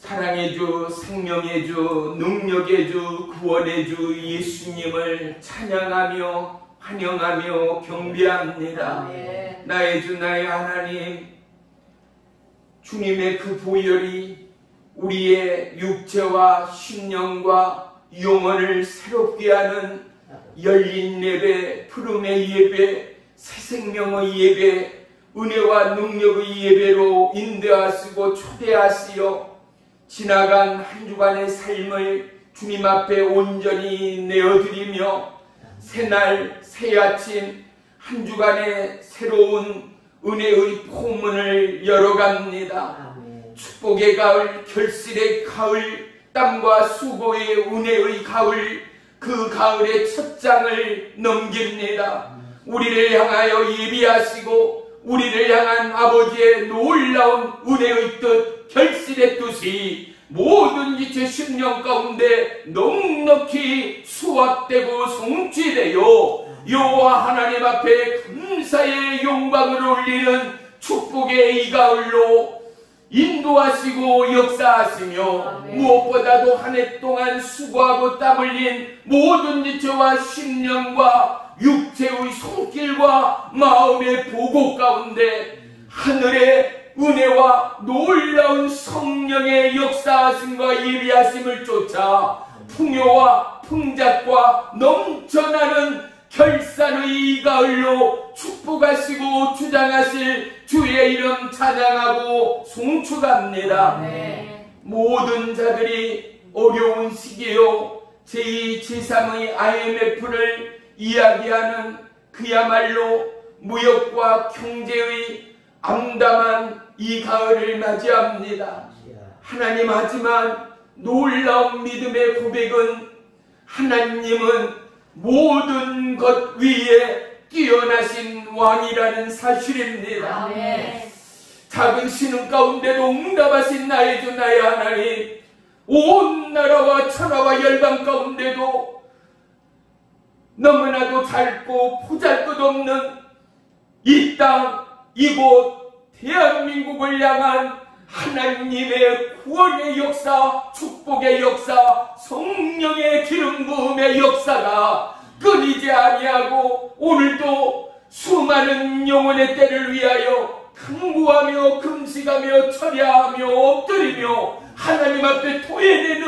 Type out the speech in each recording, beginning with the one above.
사랑의 주, 생명의 주, 능력의 주, 구원의 주 예수님을 찬양하며 환영하며 경배합니다. 나의 주, 나의 하나님, 주님의 그 보혈이 우리의 육체와 심령과 영혼을 새롭게 하는 열린 예배, 푸름의 예배, 새 생명의 예배, 은혜와 능력의 예배로 인도하시고 초대하시어 지나간 한 주간의 삶을 주님 앞에 온전히 내어드리며 새날 새아침 한 주간의 새로운 은혜의 포문을 열어갑니다. 축복의 가을, 결실의 가을, 땀과 수고의 은혜의 가을, 그 가을의 첫 장을 넘깁니다. 우리를 향하여 예비하시고 우리를 향한 아버지의 놀라운 은혜의 뜻, 결실의 뜻이 모든 지체 심령 가운데 넉넉히 수확되고 성취되어 여호와 하나님 앞에 감사의 영광을 올리는 축복의 이 가을로 인도하시고 역사하시며 무엇보다도 한 해 동안 수고하고 땀 흘린 모든 지체와 심령과 육체의 손길과 마음의 보고 가운데 하늘의 은혜와 놀라운 성령의 역사하심과 예비하심을 쫓아 풍요와 풍작과 넘쳐나는 결산의 이 가을로 축복하시고 주장하실 주의 이름 찬양하고 송축합니다. 모든 자들이 어려운 시기요 제2, 제3의 IMF를 이야기하는 그야말로 무역과 경제의 암담한 이 가을을 맞이합니다. 하나님, 하지만 놀라운 믿음의 고백은 하나님은 모든 것 위에 뛰어나신 왕이라는 사실입니다. 작은 신음 가운데도 응답하신 나의 주 나의 하나님, 온 나라와 천하와 열방 가운데도 너무나도 짧고 보잘것없는 이 땅, 이곳 대한민국을 향한 하나님의 구원의 역사, 축복의 역사, 성령의 기름 부음의 역사가 끊이지 아니하고 오늘도 수많은 영혼의 때를 위하여 간구하며 금식하며 철야하며 엎드리며 하나님 앞에 토해내는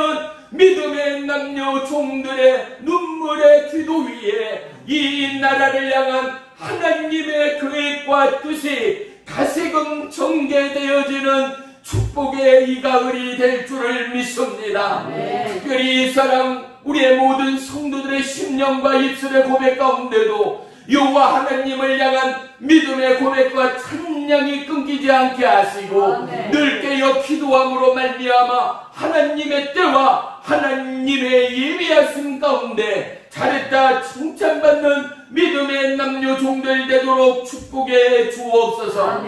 믿음의 남녀 종들의 눈물의 기도 위에 이 나라를 향한 하나님의 계획과 뜻이 다시금 전개되어지는 축복의 이 가을이 될 줄을 믿습니다. 특별히 이 사랑 우리의 모든 성도들의 심령과 입술의 고백 가운데도 여호와 하나님을 향한 믿음의 고백과 찬양이 끊기지 않게 하시고 늘 깨어 기도함으로 말미암아 하나님의 때와 하나님의 예비하심 가운데 잘했다 칭찬받는 믿음의 남녀 종들 되도록 축복해 주옵소서.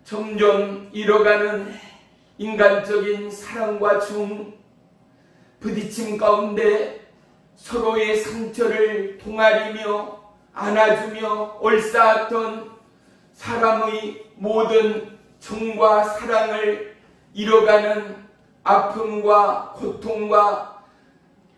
점점 잃어가는 인간적인 사랑과 정, 부딪힘 가운데 서로의 상처를 동아리며 안아주며 옳사했던 사람의 모든 정과 사랑을 잃어가는 아픔과 고통과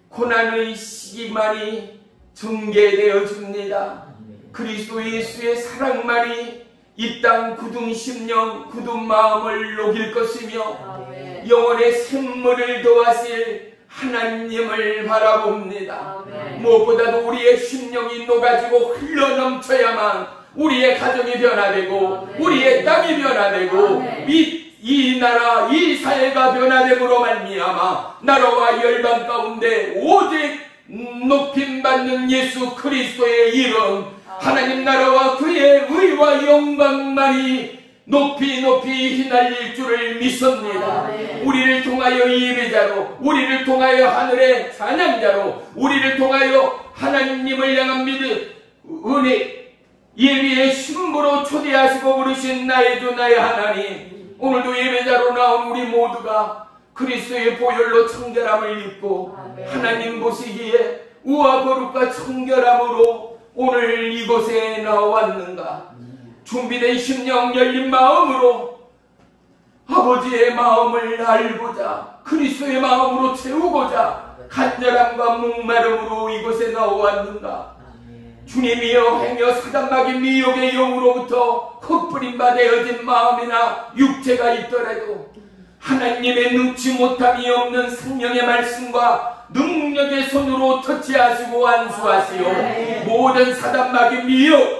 고난의 시기만이 전개되어집니다. 그리스도 예수의 사랑만이 이 땅 굳은 심령, 굳은 마음을 녹일 것이며 영혼의 샘물을 더하실 하나님을 바라봅니다. 무엇보다도 우리의 심령이 녹아지고 흘러넘쳐야만 우리의 가정이 변화되고 우리의 땅이 변화되고 이 나라, 이 사회가 변화됨으로 말미암아 나라와 열방 가운데 오직 높임받는 예수 그리스도의 이름, 하나님 나라와 그의 의와 영광만이 높이 높이 휘날릴 줄을 믿습니다. 우리를 통하여 예배자로, 우리를 통하여 하늘의 찬양자로, 우리를 통하여 하나님을 향한 믿음, 은혜, 예비의 신부로 초대하시고 부르신 나의 주 나의 하나님, 오늘도 예배자로 나온 우리 모두가 그리스도의 보혈로 청결함을 입고 하나님 보시기에 우와 거룩과 청결함으로 오늘 이곳에 나왔는가? 준비된 심령 열린 마음으로 아버지의 마음을 알고자 그리스도의 마음으로 채우고자 간절함과 목마름으로 이곳에 나왔는가? 주님이여 행여 사단마귀 미혹의 영으로부터 헛부림바 되어진 마음이나 육체가 있더라도 하나님의 눈치 못함이 없는 성령의 말씀과 능력의 손으로 터치하시고 안수하시오. 모든 사단마귀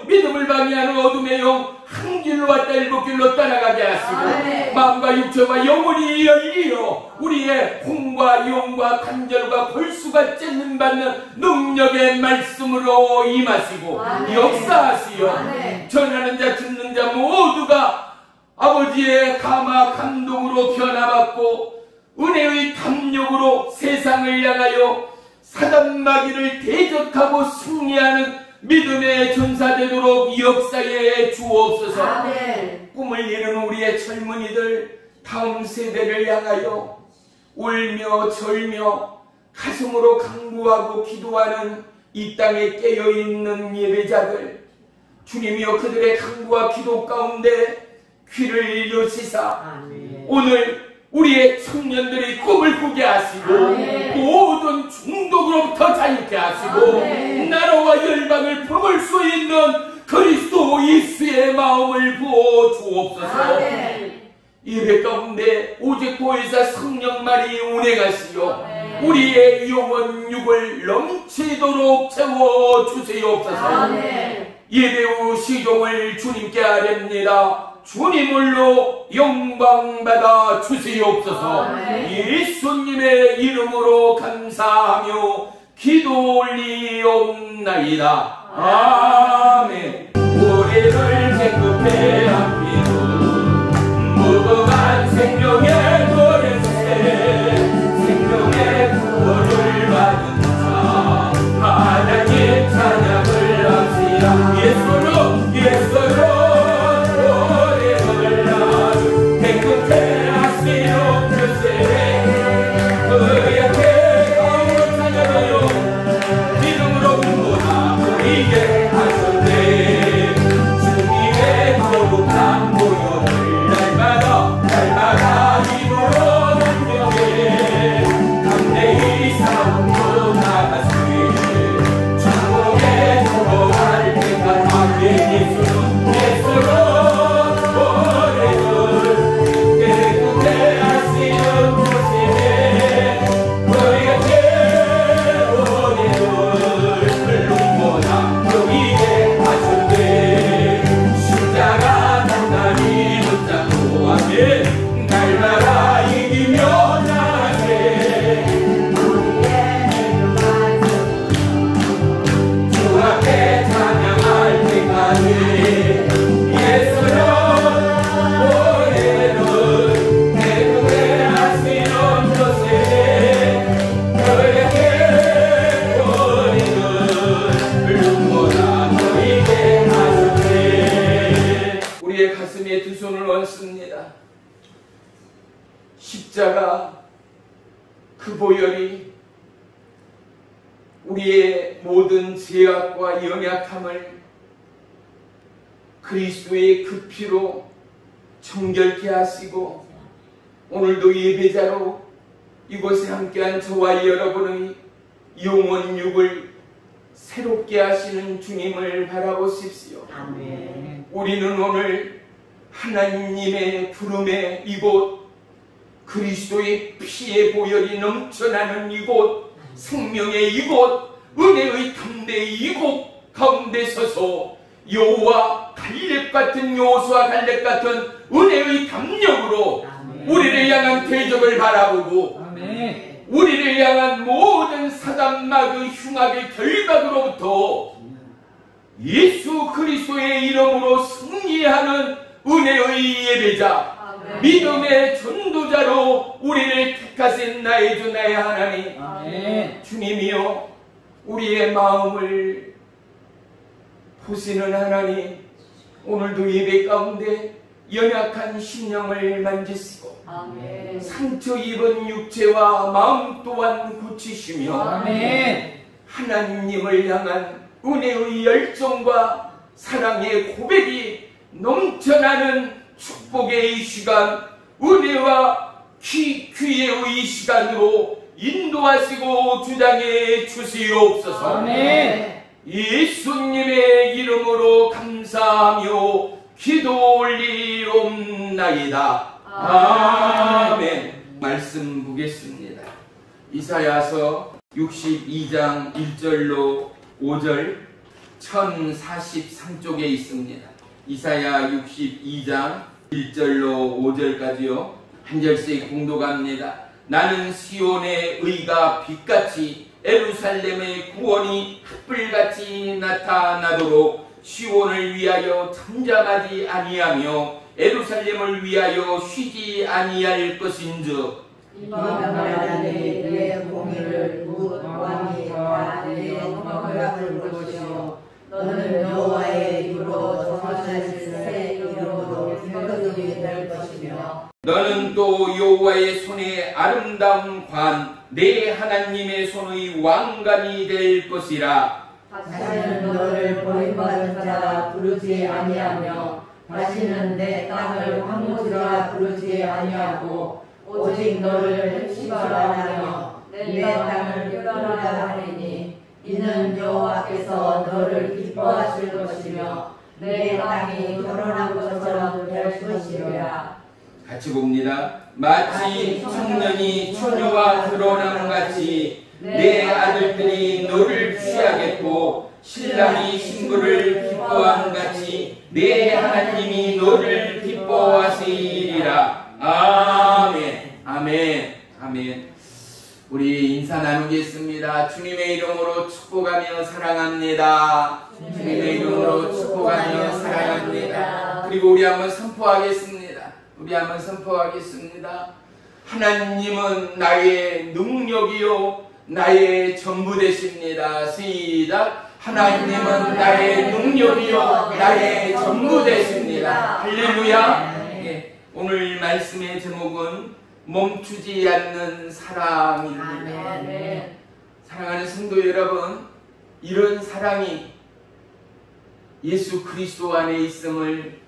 믿음을 방해하는 어둠의 영 한 길로 왔다 일곱 길로 떠나가게 하시고 마음과 육체와 영혼이 열리어 우리의 혼과 영과 간절과 골수가 찢는 받는 능력의 말씀으로 임하시고 역사하시오. 전하는 자 듣는 자 모두가 아버지의 감화 감동으로 변화받고 은혜의 담력으로 세상을 향하여 사단마귀를 대적하고 승리하는 믿음의 전사 되도록 역사에 주옵소서. 꿈을 이루는 우리의 젊은이들 다음 세대를 향하여 울며 절며 가슴으로 간구하고 기도하는 이 땅에 깨어있는 예배자들, 주님이여 그들의 간구와 기도 가운데 귀를 여시사 오늘 우리의 청년들이 꿈을 꾸게 하시고 모든 중독으로부터 자유케 하시고 나라와 열방을 품을 수 있는 그리스도 예수의 마음을 부어 주옵소서. 예배 가운데 오직 보혜사 성령만이 운행하시어 우리의 영혼 육을 넘치도록 채워주시옵소서. 예배 후 시종을 주님께 아렵니다. 주님을로 영광받아 주시옵소서. 예수님의 이름으로 감사하며 기도 올리옵나이다. 아멘. 우리를 행복해 하시고 무궁한 생명의 노래세 생명의 구원을 받은 자 하나님 찬양을 합시다. 예수로 십자가 그 보혈이 우리의 모든 죄악과 연약함을 그리스도의 그 피로 정결케 하시고 오늘도 예배자로 이곳에 함께한 저와 여러분의 영혼 육을 새롭게 하시는 주님을 바라보십시오. 아멘. 우리는 오늘 하나님의 부름의 이곳 그리스도의 피의 보혈이 넘쳐나는 이곳 생명의 이곳 은혜의 담대의 이곳 가운데 서서 여호와 갈렙 같은 요수와 갈렙 같은 은혜의 담력으로 우리를 향한 대적을 바라보고 우리를 향한 모든 사단마귀 흉악의 결박으로부터 예수 그리스도의 이름으로 승리하는 은혜의 예배자 믿음의 전도자로 우리를 택하신 나의 주 나의 하나님 주님이여 우리의 마음을 보시는 하나님 오늘도 예배 가운데 연약한 심령을 만지시고 상처 입은 육체와 마음 또한 고치시며 하나님을 향한 은혜의 열정과 사랑의 고백이 넘쳐나는 축복의 이 시간 은혜와 기회의 시간으로 인도하시고 주장해 주시옵소서. 예수님의 이름으로 감사하며 기도 올리옵나이다. 아멘. 말씀 보겠습니다. 이사야서 62장 1절로 5절 1043쪽에 있습니다. 이사야 62장 1절로 5절까지요. 한 절씩 공독합니다. 나는 시온의 의가 빛같이 예루살렘의 구원이 햇불같이 나타나도록 시온을 위하여 잠잠하지 아니하며 예루살렘을 위하여 쉬지 아니할 것인즉 이방나라의 내 공의를 묻 왕이 다내 영광을 볼 것이요 너는 여호와의 입으로 전하실 새 이름으로 거듭이 될 것이며 너는 또 여호와의 손에 아름다운 관 내 하나님의 손의 왕관이 될 것이라. 다시는 너를 버림받은 자라 부르지 아니하며 다시는 내 땅을 황무지라 부르지 아니하고 오직 너를 헬시바라 하며 내 땅을 뼈라라 하리니 이는 여호와께서 너를 기뻐하실 것이며 내 땅이 결혼한 것처럼 될 것이라. 같이 봅니다. 마치 청년이 처녀와 결혼함 같이 내 아들들이 너를 취하겠고 신랑이 신부를 기뻐함 같이 내 하나님이 너를 기뻐하시리라. 아멘. 아멘. 아멘. 우리 인사 나누겠습니다. 주님의 이름으로 축복하며 사랑합니다. 주님의 이름으로 축복하며 사랑합니다. 그리고 우리 한번 선포하겠습니다. 우리 한번 선포하겠습니다. 하나님은 나의 능력이요 나의 전부 되십니다. 시작. 하나님은 나의 능력이요 나의 전부 되십니다. 할렐루야. 네, 오늘 말씀의 제목은 멈추지 않는 사랑입니다. 아멘. 사랑하는 성도 여러분, 이런 사랑이 예수 그리스도 안에 있음을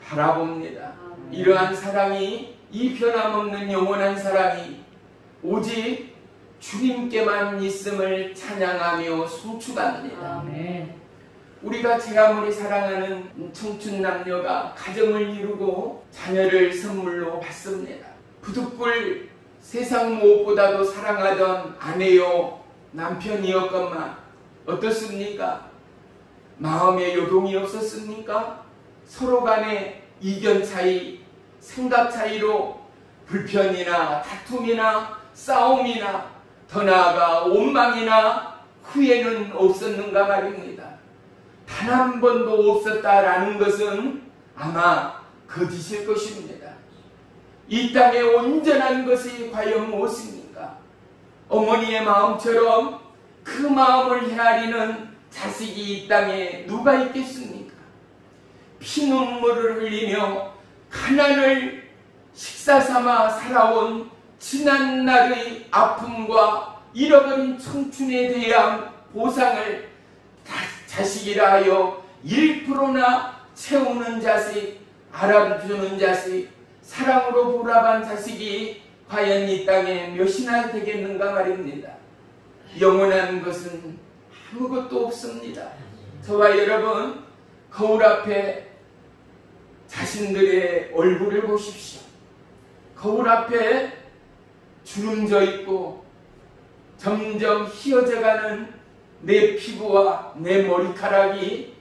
바라봅니다. 이러한 사랑이, 이 변함없는 영원한 사랑이 오직 주님께만 있음을 찬양하며 송축합니다. 아멘. 우리가 제아무리 사랑하는 청춘 남녀가 가정을 이루고 자녀를 선물로 받습니다. 부득불 세상 무엇보다도 사랑하던 아내요 남편이었건만 어떻습니까? 마음의 요동이 없었습니까? 서로 간의 이견 차이, 생각 차이로 불편이나 다툼이나 싸움이나 더 나아가 원망이나 후회는 없었는가 말입니다. 단 한 번도 없었다라는 것은 아마 거짓일 것입니다. 이 땅에 온전한 것이 과연 무엇입니까? 어머니의 마음처럼 그 마음을 헤아리는 자식이 이 땅에 누가 있겠습니까? 피눈물을 흘리며 가난을 식사 삼아 살아온 지난날의 아픔과 잃어버린 청춘에 대한 보상을 자식이라 하여 1%나 채우는 자식, 알아주는 자식, 사랑으로 보답한 자식이 과연 이 땅에 몇이나 되겠는가 말입니다. 영원한 것은 아무것도 없습니다. 저와 여러분, 거울 앞에 자신들의 얼굴을 보십시오. 거울 앞에 주름져 있고 점점 휘어져가는 내 피부와 내 머리카락이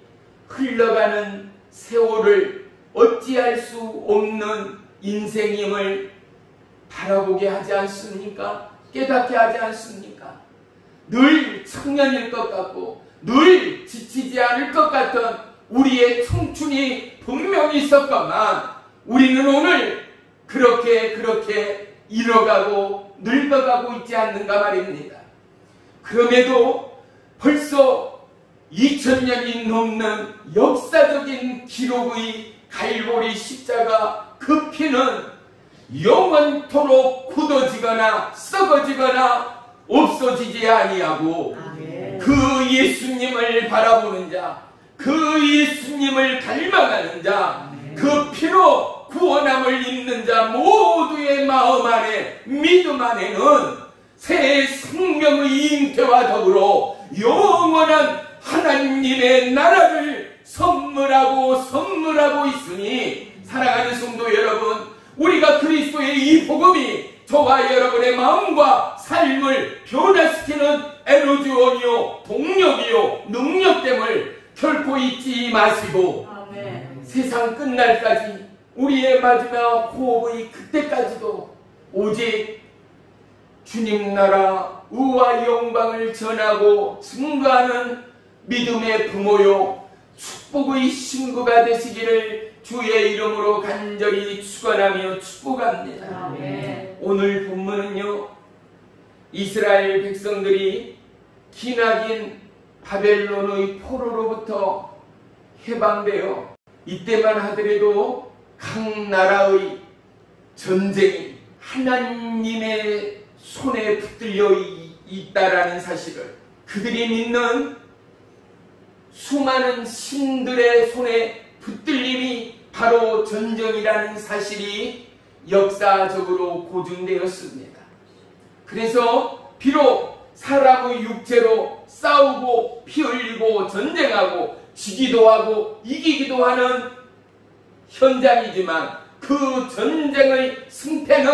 흘러가는 세월을 어찌할 수 없는 인생임을 바라보게 하지 않습니까? 깨닫게 하지 않습니까? 늘 청년일 것 같고 늘 지치지 않을 것 같던 우리의 청춘이 분명히 있었건만 우리는 오늘 그렇게 잃어가고 늙어가고 있지 않는가 말입니다. 그럼에도 벌써 2000년이 넘는 역사적인 기록의 갈보리 십자가 그 피는 영원토록 굳어지거나 썩어지거나 없어지지 아니하고 그 예수님을 바라보는 자, 그 예수님을 닮아가는 자, 그 피로 구원함을 입는 자 모두의 마음 안에, 믿음 안에는 새 생명의 잉태와 더불어 영원한 하나님의 나라를 선물하고 있으니 사랑하는 성도 여러분, 우리가 그리스도의 이 복음이 저와 여러분의 마음과 삶을 변화시키는 에너지원이요, 동력이요, 능력됨을 결코 잊지 마시고, 아멘. 세상 끝날까지 우리의 마지막 호흡의 그때까지도 오직 주님 나라 의와 영광을 전하고 증거하는 믿음의 부모요 축복의 신부가 되시기를 주의 이름으로 간절히 축원하며 축복합니다. 아멘. 오늘 본문은요, 이스라엘 백성들이 기나긴 바벨론의 포로로부터 해방되어 이때만 하더라도 각 나라의 전쟁이 하나님의 손에 붙들려 있다라는 사실을, 그들이 믿는 수많은 신들의 손에 붙들림이 바로 전쟁이라는 사실이 역사적으로 고증되었습니다. 그래서 비록 사람의 육체로 싸우고 피 흘리고 전쟁하고 지기도 하고 이기기도 하는 현장이지만 그 전쟁의 승패는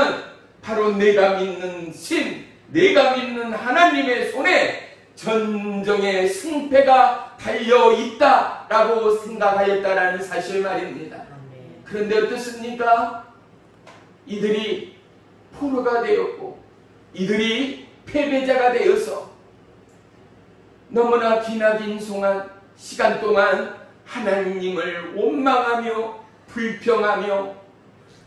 바로 내가 믿는 신, 내가 믿는 하나님의 손에 전쟁의 승패가 달려있다라고 생각하였다라는 사실 말입니다. 그런데 어떻습니까? 이들이 포로가 되었고 이들이 패배자가 되어서 너무나 기나긴 시간 동안 하나님을 원망하며 불평하며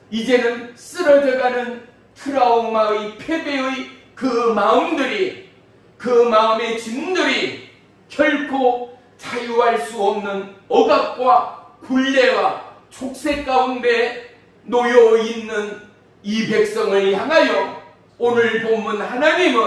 이제는 쓰러져가는 트라우마의 패배의 그 마음들이, 그 마음의 짐들이 결코 자유할 수 없는 억압과 굴레와 촉색 가운데 놓여있는 이 백성을 향하여 오늘 본문 하나님은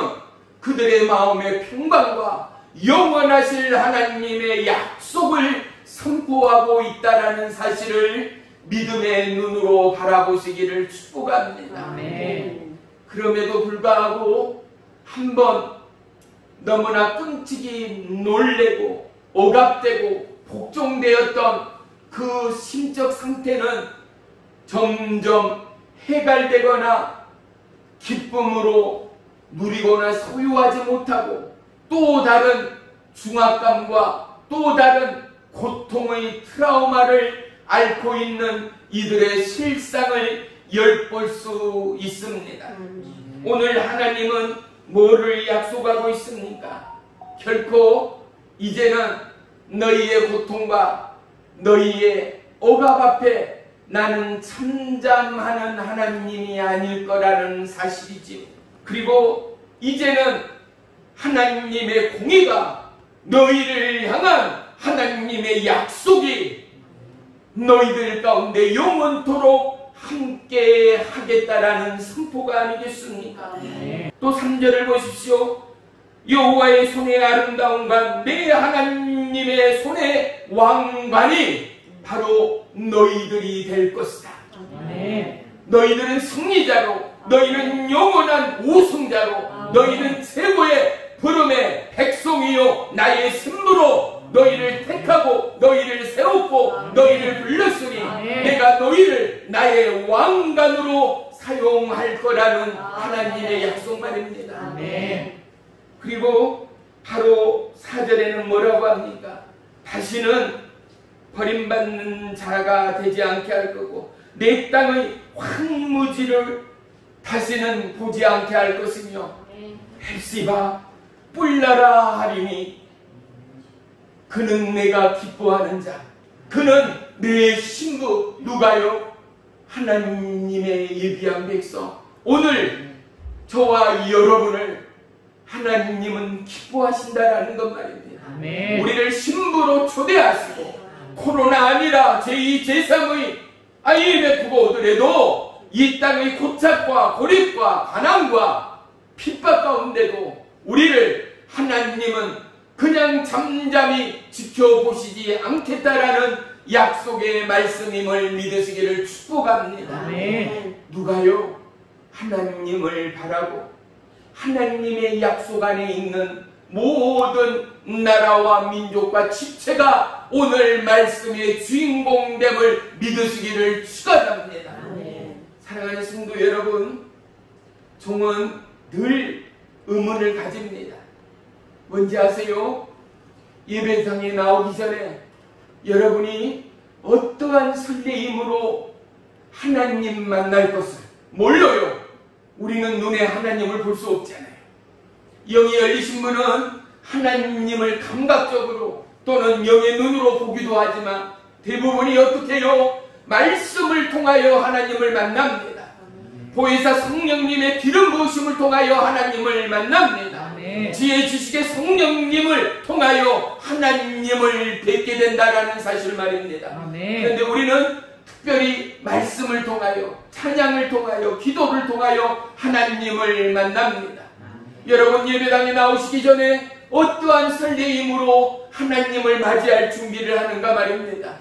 그들의 마음의 평강과 영원하실 하나님의 약속을 선포하고 있다라는 사실을 믿음의 눈으로 바라보시기를 축복합니다. 아멘. 그럼에도 불구하고 한번 너무나 끔찍이 놀래고 억압되고 복종되었던 그 심적 상태는 점점 해갈되거나 기쁨으로 누리거나 소유하지 못하고 또 다른 중압감과 또 다른 고통의 트라우마를 앓고 있는 이들의 실상을 엿볼 수 있습니다. 오늘 하나님은 뭐를 약속하고 있습니까? 결코 이제는 너희의 고통과 너희의 억압 앞에 나는 참잠하는 하나님이 아닐 거라는 사실이지요. 그리고 이제는 하나님의 공의가, 너희를 향한 하나님의 약속이 너희들 가운데 영원토록 함께 하겠다라는 선포가 아니겠습니까? 또 3절을 보십시오. 여호와의 손의 아름다움과 내 하나님의 손의 왕관이 바로 너희들이 될 것이다. 너희들은 승리자로, 너희는 영원한 우승자로, 너희는 최고의 부름의 백성이요 나의 신부로 너희를 택하고 너희를 세웠고 너희를 불렀으니 내가 너희를 나의 왕관으로 사용할 거라는 하나님의 약속 말입니다. 그리고 바로 4절에는 뭐라고 합니까? 다시는 버림받는 자가 되지 않게 할 거고 내 땅의 황무지를 다시는 보지 않게 할 것이며 헬시바 뿔나라 하리니 그는 내가 기뻐하는 자, 그는 내 신부. 누가요? 하나님의 예비한 백성. 오늘 저와 여러분을 하나님은 기뻐하신다라는 것 말입니다. 아멘. 우리를 신부로 초대하시고 코로나 아니라 제2, 제3의 IMF가 오더라도 이 땅의 고착과 고립과 가난과 핍박 가운데도 우리를 하나님은 그냥 잠잠히 지켜보시지 않겠다라는 약속의 말씀임을 믿으시기를 축복합니다. 아멘. 누가요? 하나님을 바라고 하나님의 약속 안에 있는 모든 나라와 민족과 지체가 오늘 말씀의 주인공됨을 믿으시기를 축원합니다. 사랑하는 성도 여러분, 종은 늘 의문을 가집니다. 뭔지 아세요? 예배당에 나오기 전에 여러분이 어떠한 설레임으로 하나님 만날 것을 몰라요. 우리는 눈에 하나님을 볼 수 없잖아요. 영이 열리신 분은 하나님을 감각적으로 또는 영의 눈으로 보기도 하지만 대부분이 어떻게 해요? 말씀을 통하여 하나님을 만납니다. 보혜사 성령님의 기름 부으심을 통하여 하나님을 만납니다. 지혜 지식의 성령님을 통하여 하나님을 뵙게 된다라는 사실 말입니다. 그런데 우리는 특별히 말씀을 통하여, 찬양을 통하여, 기도를 통하여 하나님을 만납니다. 여러분, 예배당에 나오시기 전에 어떠한 설레임으로 하나님을 맞이할 준비를 하는가 말입니다.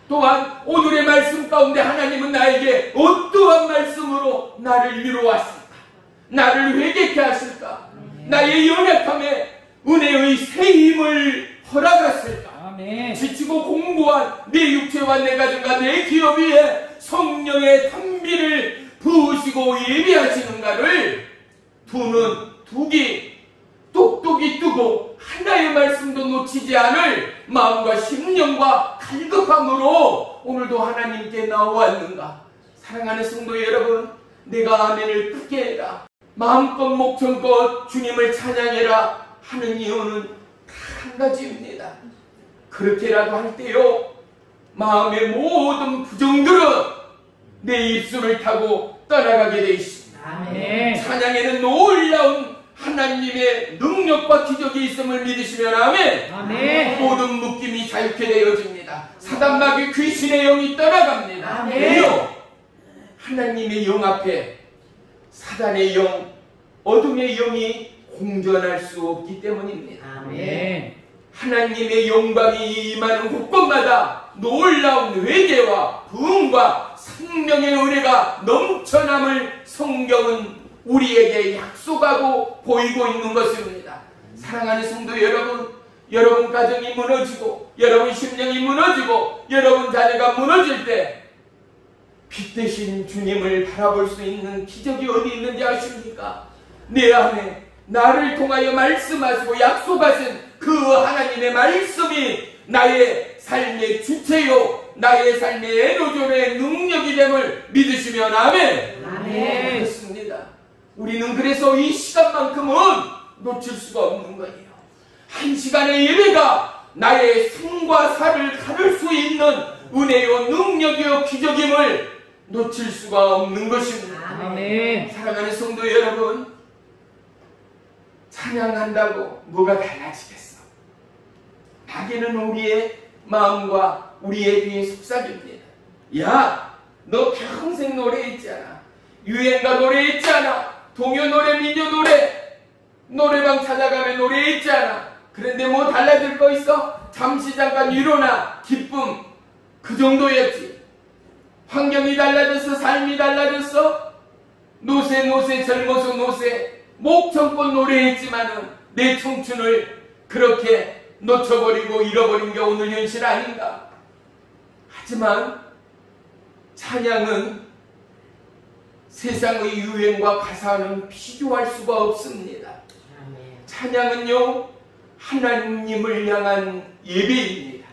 또한 오늘의 말씀 가운데 하나님은 나에게 어떠한 말씀으로 나를 위로하실까? 나를 회개케 하실까? 나의 연약함에 은혜의 새 힘을 허락하실까? 지치고 공고한 내 육체와 내 가정과 내 기업 위에 성령의 탄비를 부으시고 예비하시는가를 두 눈, 두 귀, 똑똑히 뜨고 하나의 말씀도 놓치지 않을 마음과 심령과 갈급함으로 오늘도 하나님께 나와왔는가? 사랑하는 성도 여러분, 내가 아멘을 크게 해라, 마음껏 목청껏 주님을 찬양해라 하는 이유는 다 한 가지입니다. 그렇게라도 할 때요, 마음의 모든 부정들은 내 입술을 타고 떠나가게 되어 있습니다. 찬양에는 놀라운 하나님의 능력과 기적이 있음을 믿으시면 아멘. 모든 묶임이 자유케 되어집니다. 사단마귀 귀신의 영이 떠나갑니다. 왜요? 하나님의 영 앞에 사단의 영, 어둠의 영이 공존할 수 없기 때문입니다. 하나님의 영광이 임하는 곳곳마다 놀라운 회개와 부흥과 생명의 은혜가 넘쳐남을 성경은 우리에게 약속하고 보이고 있는 것입니다. 사랑하는 성도 여러분, 여러분 가정이 무너지고 여러분 심령이 무너지고 여러분 자녀가 무너질 때 빛 대신 주님을 바라볼 수 있는 기적이 어디 있는지 아십니까? 내 안에 나를 통하여 말씀하시고 약속하신 그 하나님의 말씀이 나의 삶의 주체요, 나의 삶의 에너존의 능력이 됨을 믿으시면 아멘. 그렇습니다. 우리는 그래서 이 시간만큼은 놓칠 수가 없는 거예요. 한 시간의 예배가 나의 생과 사를 가를 수 있는 은혜요, 능력이요, 기적임을 놓칠 수가 없는 것입니다. 사랑하는 성도 여러분, 찬양한다고 뭐가 달라지겠어? 마귀는 우리의 마음과 우리의 귀에 속삭입니다. 야, 너 평생 노래했잖아. 유행가 노래했잖아. 동요 노래, 민요 노래, 노래방 찾아가면 노래했잖아. 그런데 뭐 달라질 거 있어? 잠시 잠깐 위로나 기쁨, 그 정도였지. 환경이 달라졌어? 삶이 달라졌어? 노세 젊어서 노세, 목청껏 노래했지만은 내 청춘을 그렇게 놓쳐버리고 잃어버린 게 오늘 현실 아닌가? 하지만 찬양은 세상의 유행과 가사는 비교할 수가 없습니다. 찬양은요, 하나님을 향한 예배입니다.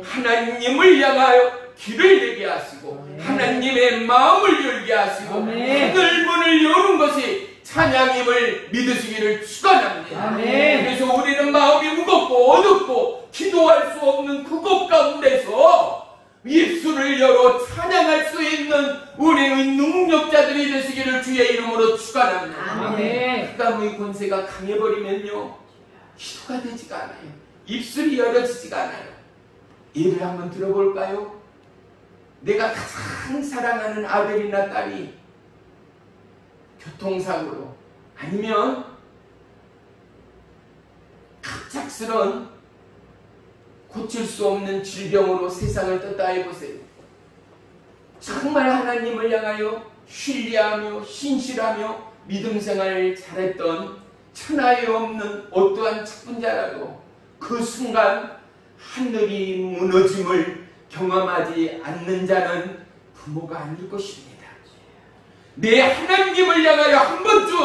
하나님을 향하여 길을 내게 하시고 하나님의 마음을 열게 하시고 하늘 문을 여는 것이 찬양임을 믿으시기를 축원합니다. 그래서 우리는 마음이 무겁고 어둡고 기도할 수 없는 그곳 가운데서 입술을 열어 찬양할 수 있는 우리의 능력자들이 되시기를 주의 이름으로 축원합니다. 흑암의 권세가 강해버리면요, 기도가 되지가 않아요. 입술이 열어지지가 않아요. 예를 한번 들어볼까요? 내가 가장 사랑하는 아들이나 딸이 교통사고로 아니면 갑작스런 고칠 수 없는 질병으로 세상을 떴다 해보세요. 정말 하나님을 향하여 신뢰하며 신실하며 믿음 생활을 잘했던 천하에 없는 어떠한 직분자라도 그 순간 하늘이 무너짐을 경험하지 않는 자는 부모가 아닐 것입니다. 내 하나님을 향하여 한 번쯤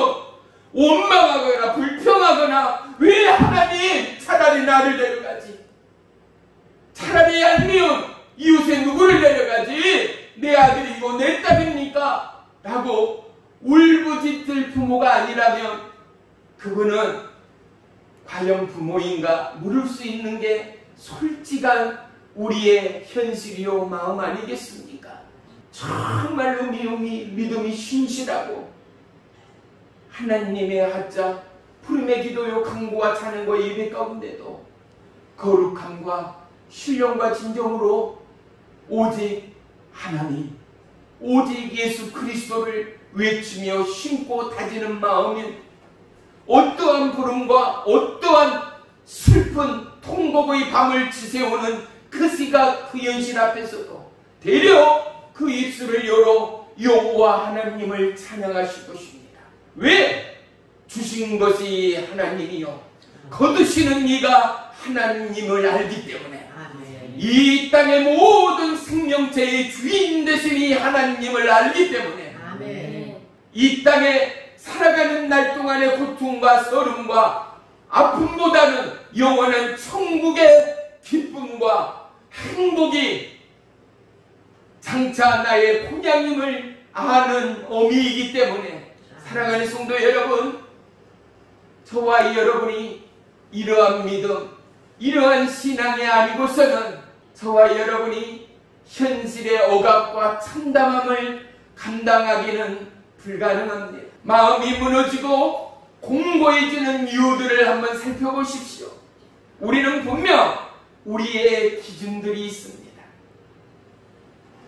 원망하거나 불평하거나 왜 하나님 차라리 나를 데려가지? 차라리 아니면 이웃에 누구를 데려가지? 내 아들이고 내 딸입니까? 라고 울부짖을 부모가 아니라면 그분은 과연 부모인가 물을 수 있는 게 솔직한 우리의 현실이요 마음 아니겠습니까? 정말로 믿음이 신실하고 하나님의 하자 푸름의 기도요 간구와 찬양과 예배 가운데도 거룩함과 신령과 진정으로 오직 하나님, 오직 예수 그리스도를 외치며 심고 다지는 마음인 어떠한 부름과 어떠한 슬픈 통곡의 밤을 지새우는 그 시각 그 현실 앞에서도 되려 그 입술을 열어 여호와 하나님을 찬양하실 것입니다. 왜? 주신 것이 하나님이요 거두시는 이가 하나님을 알기 때문에 이 땅의 모든 생명체의 주인 되시니 하나님을 알기 때문에 이 땅에 살아가는 날 동안의 고통과 서름과 아픔보다는 영원한 천국의 기쁨과 행복이 장차 나의 본향임을 아는 어미이기 때문에 사랑하는 성도 여러분, 저와 여러분이 이러한 믿음, 이러한 신앙이 아니고서는 저와 여러분이 현실의 억압과 참담함을 감당하기는 불가능합니다. 마음이 무너지고 공고해지는 이유들을 한번 살펴보십시오. 우리는 분명 우리의 기준들이 있습니다.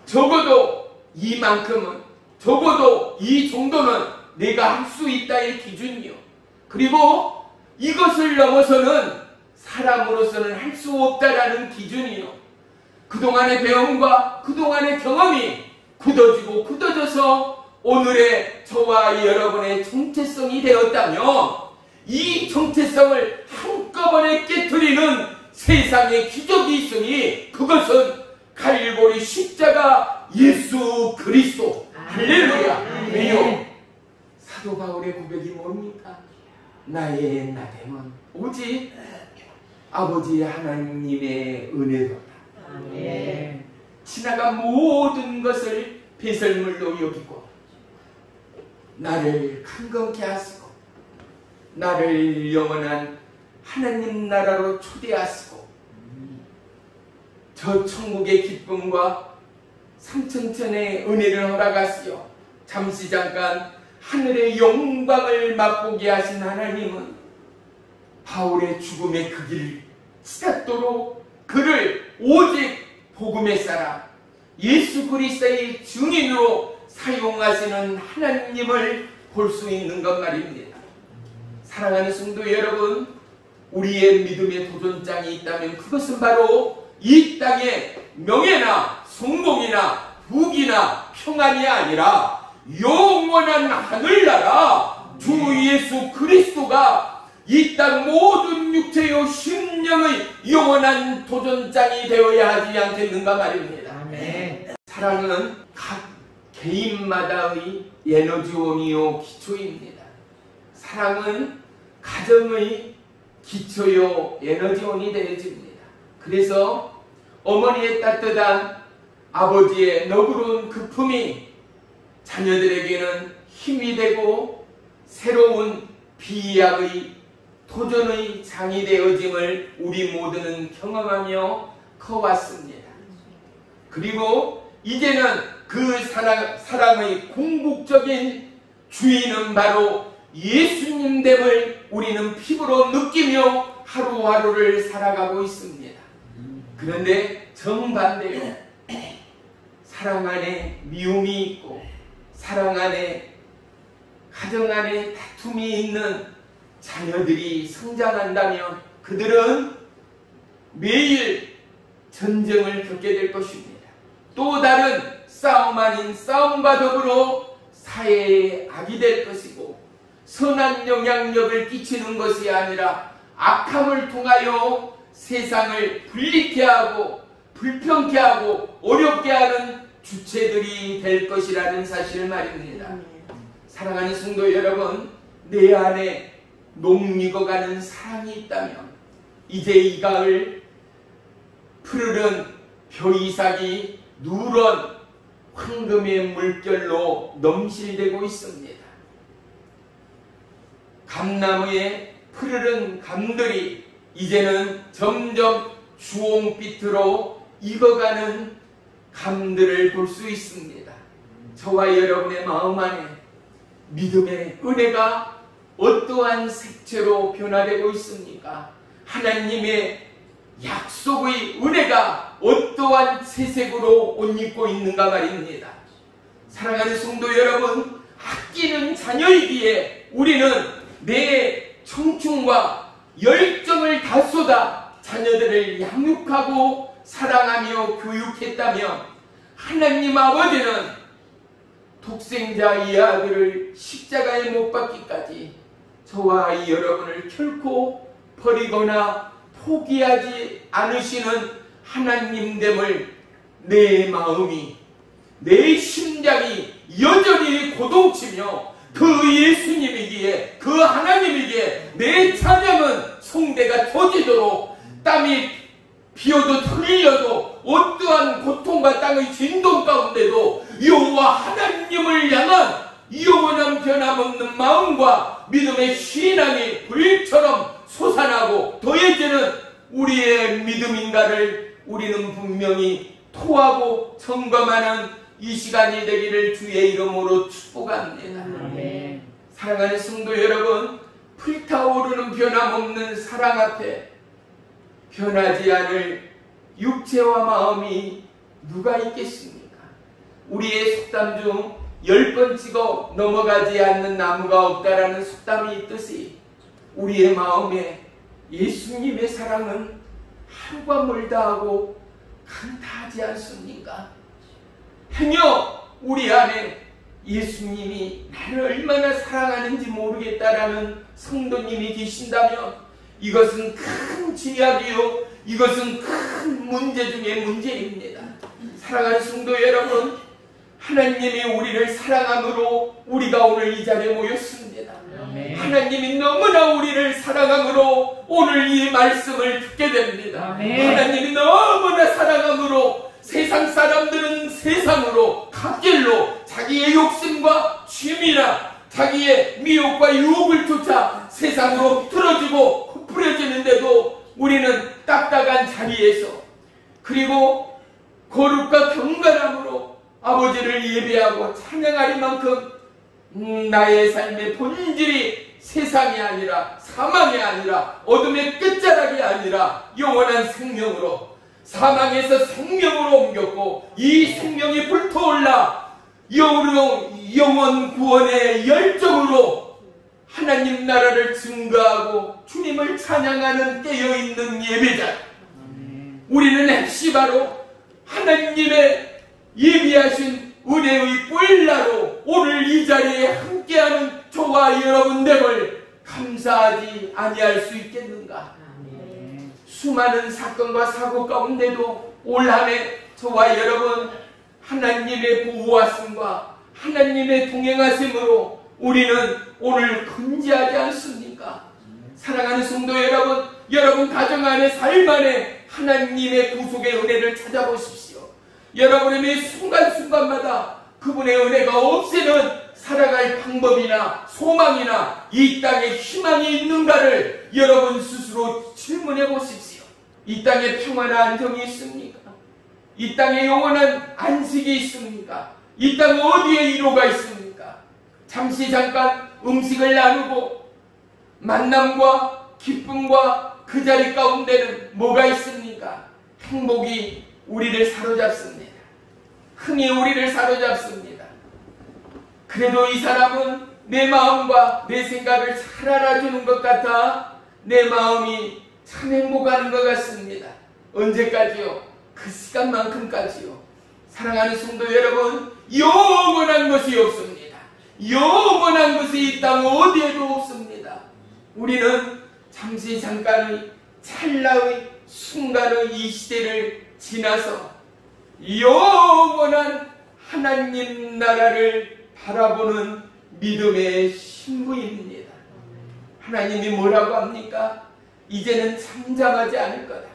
적어도 이만큼은, 적어도 이 정도는 내가 할 수 있다의 기준이요. 그리고 이것을 넘어서는 사람으로서는 할 수 없다라는 기준이요. 그동안의 배움과 그동안의 경험이 굳어지고 굳어져서 오늘의 저와 여러분의 정체성이 되었다면 이 정체성을 한꺼번에 깨트리는 세상의 기적이 있으니 그것은 갈보리 십자가 예수 그리스도. 할렐루야. 왜요? 사도 바울의 고백이 뭡니까? 나의 나됨은 오직 아버지 하나님의 은혜로다. 지나간 모든 것을 배설물로 여기고 나를 강건케 하시고 나를 영원한 하나님 나라로 초대하시고 저 천국의 기쁨과 삼천천의 은혜를 허락하시어 잠시 잠깐 하늘의 영광을 맛보게 하신 하나님은 바울의 죽음의 그 길 치닫도록 그를 오직 복음의 사람 예수 그리스도의 증인으로 사용하시는 하나님을 볼 수 있는 것 말입니다. 사랑하는 성도 여러분, 우리의 믿음의 도전장이 있다면 그것은 바로 이 땅의 명예나 성공이나 부귀나 평안이 아니라 영원한 하늘나라 주 예수 그리스도가 이 땅 모든 육체요 심령의 영원한 도전장이 되어야 하지 않겠는가 말입니다. 아멘. 사랑은 각 개인마다의 에너지원이요 기초입니다. 사랑은 가정의 기초요 에너지원이 되어집니다. 그래서 어머니의 따뜻한 아버지의 너그러운 그 품이 자녀들에게는 힘이 되고 새로운 비약의 도전의 장이 되어짐을 우리 모두는 경험하며 커왔습니다. 그리고 이제는 그 사랑의 궁극적인 주인은 바로 예수님됨을 우리는 피부로 느끼며 하루하루를 살아가고 있습니다. 그런데 정반대로 사랑 안에 미움이 있고 사랑 안에 가정 안에 다툼이 있는 자녀들이 성장한다면 그들은 매일 전쟁을 겪게 될 것입니다. 또 다른 싸움 아닌 싸움과 더불어 사회의 악이 될 것이고 선한 영향력을 끼치는 것이 아니라 악함을 통하여 세상을 불리게 하고 불평케 하고 어렵게 하는 주체들이 될 것이라는 사실 말입니다. 사랑하는 성도 여러분, 내 안에 녹익어가는 사랑이 있다면 이제 이 가을 푸르른 벼이삭이 누런 황금의 물결로 넘실대고 있습니다. 감나무의 푸르른 감들이 이제는 점점 주홍빛으로 익어가는 감들을 볼 수 있습니다. 저와 여러분의 마음 안에 믿음의 은혜가 어떠한 색채로 변화되고 있습니까? 하나님의 약속의 은혜가 어떠한 새색으로 옷 입고 있는가 말입니다. 사랑하는 성도 여러분, 아끼는 자녀이기에 우리는 내 청춘과 열정을 다 쏟아 자녀들을 양육하고 사랑하며 교육했다면 하나님 아버지는 독생자 이 아들을 십자가에 못 박기까지 저와 이 여러분을 결코 버리거나 포기하지 않으시는 하나님됨을 내 마음이, 내 심장이 여전히 고동치며 그 예수님이기에, 그 하나님이기에 내 찬양은 성대가 터지도록 땀이 비어도 흘려도 어떠한 고통과 땅의 진동 가운데도 여호와 하나님을 향한 영원한 변함없는 마음과 믿음의 신앙이 불처럼 솟아나고 더해지는 우리의 믿음인가를 우리는 분명히 토하고 점검하는 이 시간이 되기를 주의 이름으로 축복합니다. 사랑하는 성도 여러분, 불타오르는 변함없는 사랑 앞에 변하지 않을 육체와 마음이 누가 있겠습니까? 우리의 속담 중 10번 찍어 넘어가지 않는 나무가 없다라는 속담이 있듯이 우리의 마음에 예수님의 사랑은 하루가 멀다 하고 강타하지 않습니까? 행여 우리 안에 예수님이 나를 얼마나 사랑하는지 모르겠다라는 성도님이 계신다면 이것은 큰 죄악이요, 이것은 큰 문제 중에 문제입니다. 사랑하는 성도 여러분, 하나님이 우리를 사랑함으로 우리가 오늘 이 자리에 모였습니다. 하나님이 너무나 우리를 사랑함으로 오늘 이 말씀을 듣게 됩니다. 하나님이 너무나 사랑함으로 세상 사람들은 세상으로 갓길로 자기의 욕심과 취미나 자기의 미혹과 유혹을 쫓아 세상으로 틀어지고 흩뿌려지는데도 우리는 딱딱한 자리에서 그리고 거룩과 경건함으로 아버지를 예배하고 찬양하리만큼 나의 삶의 본질이 세상이 아니라 사망이 아니라 어둠의 끝자락이 아니라 영원한 생명으로 사망에서 생명으로 옮겼고 이 생명이 불타올라 영원 구원의 열정으로 하나님 나라를 증거하고 주님을 찬양하는 깨어있는 예배자, 우리는 헵시바로 하나님의 예비하신 은혜의 뿔나로 오늘 이 자리에 함께하는 저와 여러분들을 감사하지 아니할 수 있겠는가? 수많은 사건과 사고 가운데도 올 한해 저와 여러분 하나님의 보호하심과 하나님의 동행하심으로 우리는 오늘 건지하지 않습니까? 사랑하는 성도 여러분, 여러분 가정 안에 삶 안에 하나님의 구속의 은혜를 찾아보십시오. 여러분의 매 순간순간마다 그분의 은혜가 없이는 살아갈 방법이나 소망이나 이 땅에 희망이 있는가를 여러분 스스로 질문해 보십시오. 이 땅에 평화나 안정이 있습니까? 이 땅에 영원한 안식이 있습니까? 이 땅 어디에 위로가 있습니까? 잠시 잠깐 음식을 나누고 만남과 기쁨과 그 자리 가운데는 뭐가 있습니까? 행복이 우리를 사로잡습니다. 흥이 우리를 사로잡습니다. 그래도 이 사람은 내 마음과 내 생각을 잘 알아주는 것 같아 내 마음이 참 행복하는 것 같습니다. 언제까지요? 그 시간만큼까지요. 사랑하는 성도 여러분, 영원한 것이 없습니다. 영원한 것이 이 땅 어디에도 없습니다. 우리는 잠시 잠깐의 찰나의 순간의 이 시대를 지나서 영원한 하나님 나라를 바라보는 믿음의 신부입니다. 하나님이 뭐라고 합니까? 이제는 잠잠하지 않을 거다.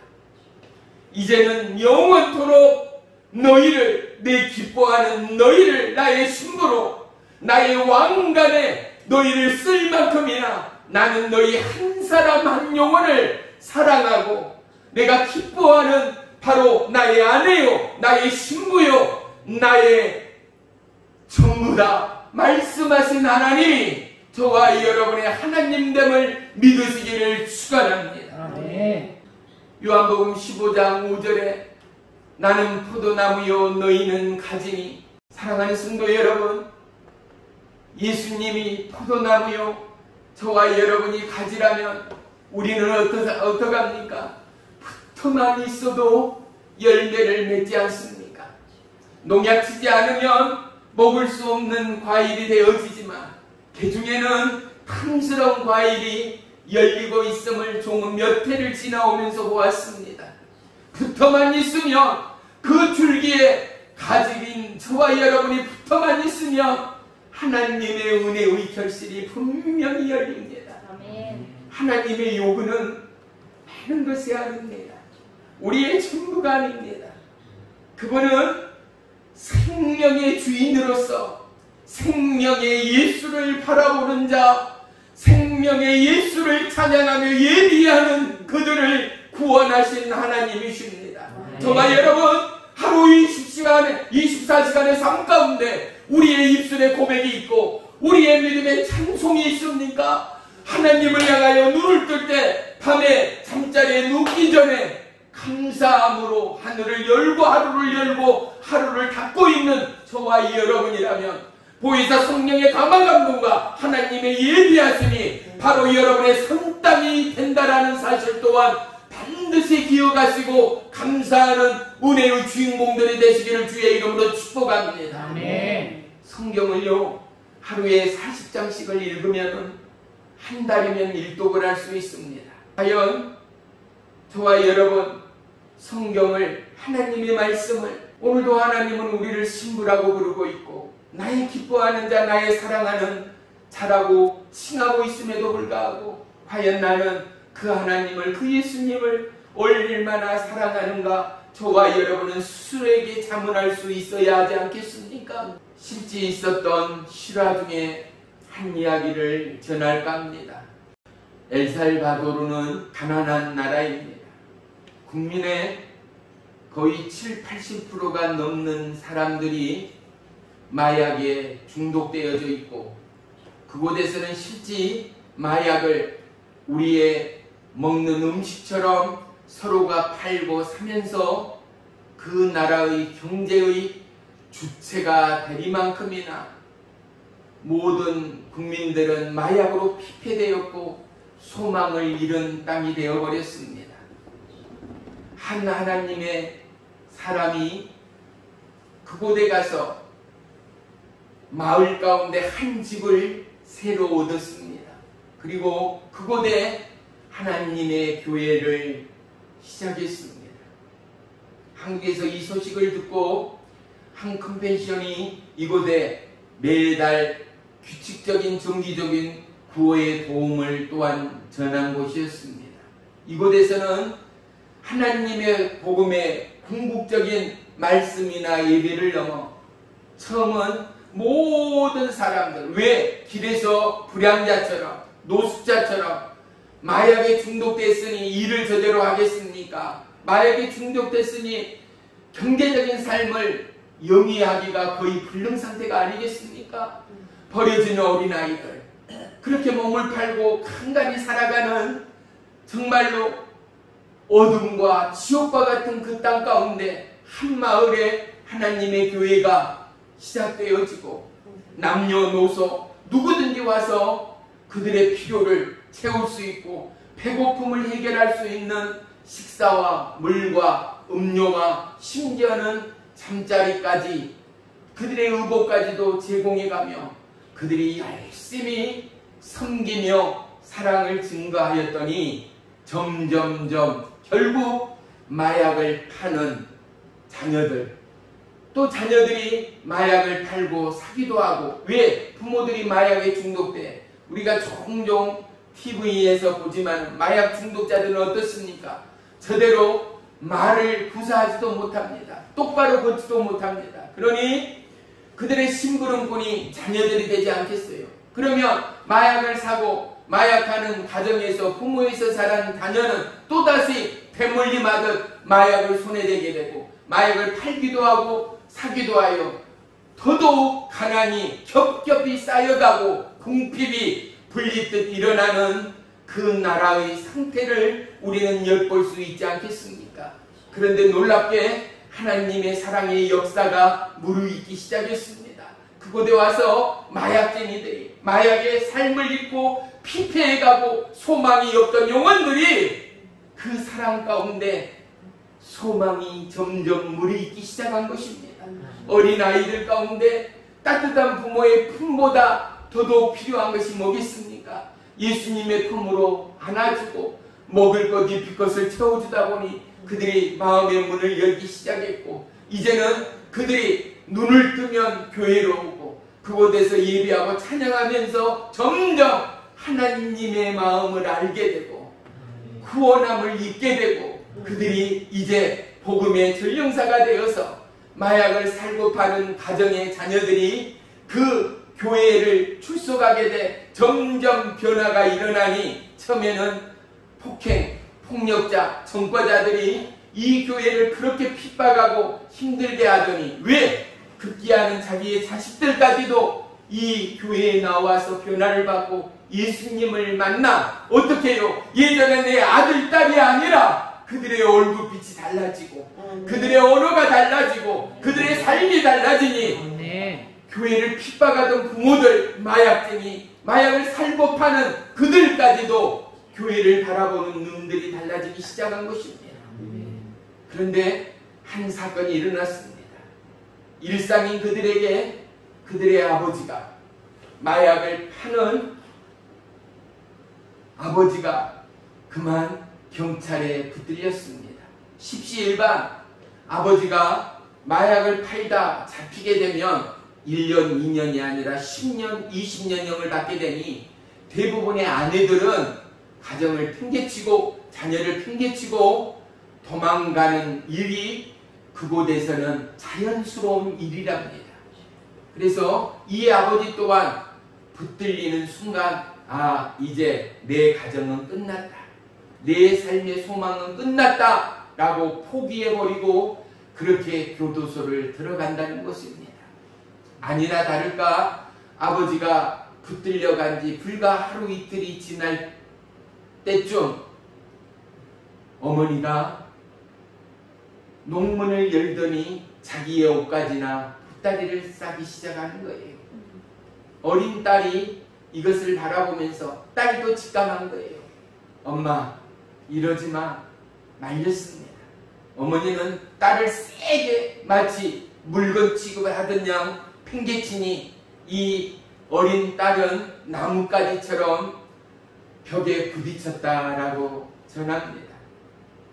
이제는 영원토록 너희를, 내 기뻐하는 너희를 나의 신부로, 나의 왕관에 너희를 쓸 만큼이나 나는 너희 한 사람 한 영혼을 사랑하고 내가 기뻐하는 바로 나의 아내요, 나의 신부요, 나의 전부다 말씀하신 하나님이 저와 여러분의 하나님됨을 믿으시기를 축원합니다. 요한복음 15장 5절에 나는 포도나무요 너희는 가지니, 사랑하는 성도 여러분, 예수님이 포도나무요 저와 여러분이 가지라면 우리는 어떡합니까? 붙어만 있어도 열매를 맺지 않습니까? 농약치지 않으면 먹을 수 없는 과일이 되어지지만 개중에는 탐스러운 과일이 열리고 있음을 종은 몇 해를 지나오면서 보았습니다. 붙어만 있으면 그 줄기에 가지인 저와 여러분이 붙어만 있으면 하나님의 은혜의 결실이 분명히 열립니다. 아멘. 하나님의 요구는 많은 것이 아닙니다. 우리의 전부가 아닙니다. 그분은 생명의 주인으로서 생명의 예수를 바라보는 자, 생명의 예수를 찬양하며 예비하는 그들을 구원하신 하나님이십니다. 저와 여러분, 하루 24시간의 삶 가운데 우리의 입술에 고백이 있고 우리의 믿음에 찬송이 있습니까? 하나님을 향하여 눈을 뜰 때 밤에 잠자리에 눕기 전에 감사함으로 하늘을 열고 하루를 닫고 있는 저와 여러분이라면 보혜사 성령의 감화감동과 하나님의 예비하심이 바로 여러분의 선땅이 된다라는 사실 또한 반드시 기억하시고 감사하는 은혜의 주인공들이 되시기를 주의 이름으로 축복합니다. 아멘. 성경을요 하루에 40장씩을 읽으면 한 달이면 일독을 할 수 있습니다. 과연 저와 여러분 성경을, 하나님의 말씀을, 오늘도 하나님은 우리를 신부라고 부르고 있고 나의 기뻐하는 자, 나의 사랑하는 자라고 칭하고 있음에도 불구하고 과연 나는 그 하나님을, 그 예수님을 얼마나 사랑하는가 저와 여러분은 스스로에게 자문할 수 있어야 하지 않겠습니까? 실제 있었던 실화 중에 한 이야기를 전할까 합니다. 엘살바도르는 가난한 나라입니다. 국민의 거의 70~80%가 넘는 사람들이 마약에 중독되어져 있고 그곳에서는 실제 마약을 우리의 먹는 음식처럼 서로가 팔고 사면서 그 나라의 경제의 주체가 되리만큼이나 모든 국민들은 마약으로 피폐되었고 소망을 잃은 땅이 되어버렸습니다. 한 하나님의 사람이 그곳에 가서 마을 가운데 한 집을 새로 얻었습니다. 그리고 그곳에 하나님의 교회를 시작했습니다. 한국에서 이 소식을 듣고 한 컨벤션이 이곳에 매달 규칙적인 정기적인 구호의 도움을 또한 전한 곳이었습니다. 이곳에서는 하나님의 복음의 궁극적인 말씀이나 예배를 넘어 처음은 모든 사람들, 왜 길에서 불량자처럼 노숙자처럼 마약에 중독됐으니 일을 제대로 하겠습니까? 마약에 중독됐으니 경제적인 삶을 영위하기가 거의 불능 상태가 아니겠습니까? 버려지는 어린아이들, 그렇게 몸을 팔고 간간히 살아가는 정말로 어둠과 지옥과 같은 그 땅 가운데 한 마을에 하나님의 교회가 시작되어지고 남녀노소 누구든지 와서 그들의 필요를 채울 수 있고 배고픔을 해결할 수 있는 식사와 물과 음료와 심지어는 잠자리까지 그들의 의복까지도 제공해가며 그들이 열심히 섬기며 사랑을 증거하였더니 점점점 결국 마약을 파는 자녀들, 또 자녀들이 마약을 팔고 사기도 하고, 왜 부모들이 마약에 중독돼? 우리가 종종 TV에서 보지만 마약 중독자들은 어떻습니까? 제대로 말을 구사하지도 못합니다. 똑바로 걷지도 못합니다. 그러니 그들의 심부름꾼이 자녀들이 되지 않겠어요? 그러면 마약을 사고 마약하는 가정에서 부모에서 자란 자녀는 또다시 배물림하듯 마약을 손에 대게 되고 마약을 팔기도 하고 사기도 하여 더더욱 가난이 겹겹이 쌓여가고 궁핍이 불리듯 일어나는 그 나라의 상태를 우리는 엿볼 수 있지 않겠습니까? 그런데 놀랍게 하나님의 사랑의 역사가 무르익기 시작했습니다. 그곳에 와서 마약쟁이들이 마약의 삶을 잊고 피폐해가고 소망이 없던 영혼들이 그 사랑 가운데 소망이 점점 무르익기 시작한 것입니다. 어린아이들 가운데 따뜻한 부모의 품보다 더더욱 필요한 것이 뭐겠습니까? 예수님의 품으로 안아주고 먹을 것 입힐 것을 채워주다 보니 그들이 마음의 문을 열기 시작했고, 이제는 그들이 눈을 뜨면 교회로 오고 그곳에서 예배하고 찬양하면서 점점 하나님의 마음을 알게 되고 구원함을 잊게 되고, 그들이 이제 복음의 전령사가 되어서 마약을 살고 파는 가정의 자녀들이 그 교회를 출석하게 돼 점점 변화가 일어나니, 처음에는 폭행, 폭력자, 전과자들이 이 교회를 그렇게 핍박하고 힘들게 하더니 왜 급기야는 자기의 자식들까지도 이 교회에 나와서 변화를 받고 예수님을 만나 어떻게 해요? 예전에 내 아들, 딸이 아니라 그들의 얼굴빛이 달라지고 그들의 언어가 달라지고 그들의 삶이 달라지니 교회를 핍박하던 부모들, 마약쟁이, 마약을 살고 파는 그들까지도 교회를 바라보는 눈들이 달라지기 시작한 것입니다. 그런데 한 사건이 일어났습니다. 일상인 그들에게 그들의 아버지가, 마약을 파는 아버지가 그만 경찰에 붙들렸습니다. 십시일반 아버지가 마약을 팔다 잡히게 되면 1년, 2년이 아니라 10년, 20년형을 받게 되니 대부분의 아내들은 가정을 팽개치고 자녀를 팽개치고 도망가는 일이 그곳에서는 자연스러운 일이랍니다. 그래서 이 아버지 또한 붙들리는 순간, 아, 이제 내 가정은 끝났다, 내 삶의 소망은 끝났다 라고 포기해버리고 그렇게 교도소를 들어간다는 것입니다. 아니나 다를까 아버지가 붙들려간 지 불과 하루 이틀이 지날 때쯤 어머니가 농문을 열더니 자기의 옷가지나 붓다리를 싸기 시작하는 거예요. 어린 딸이 이것을 바라보면서 딸도 직감한 거예요. 엄마, 이러지 마. 말렸습니다. 어머니는 딸을 세게 마치 물건 취급을 하던 양 팽개치니 이 어린 딸은 나뭇가지처럼 벽에 부딪혔다라고 전합니다.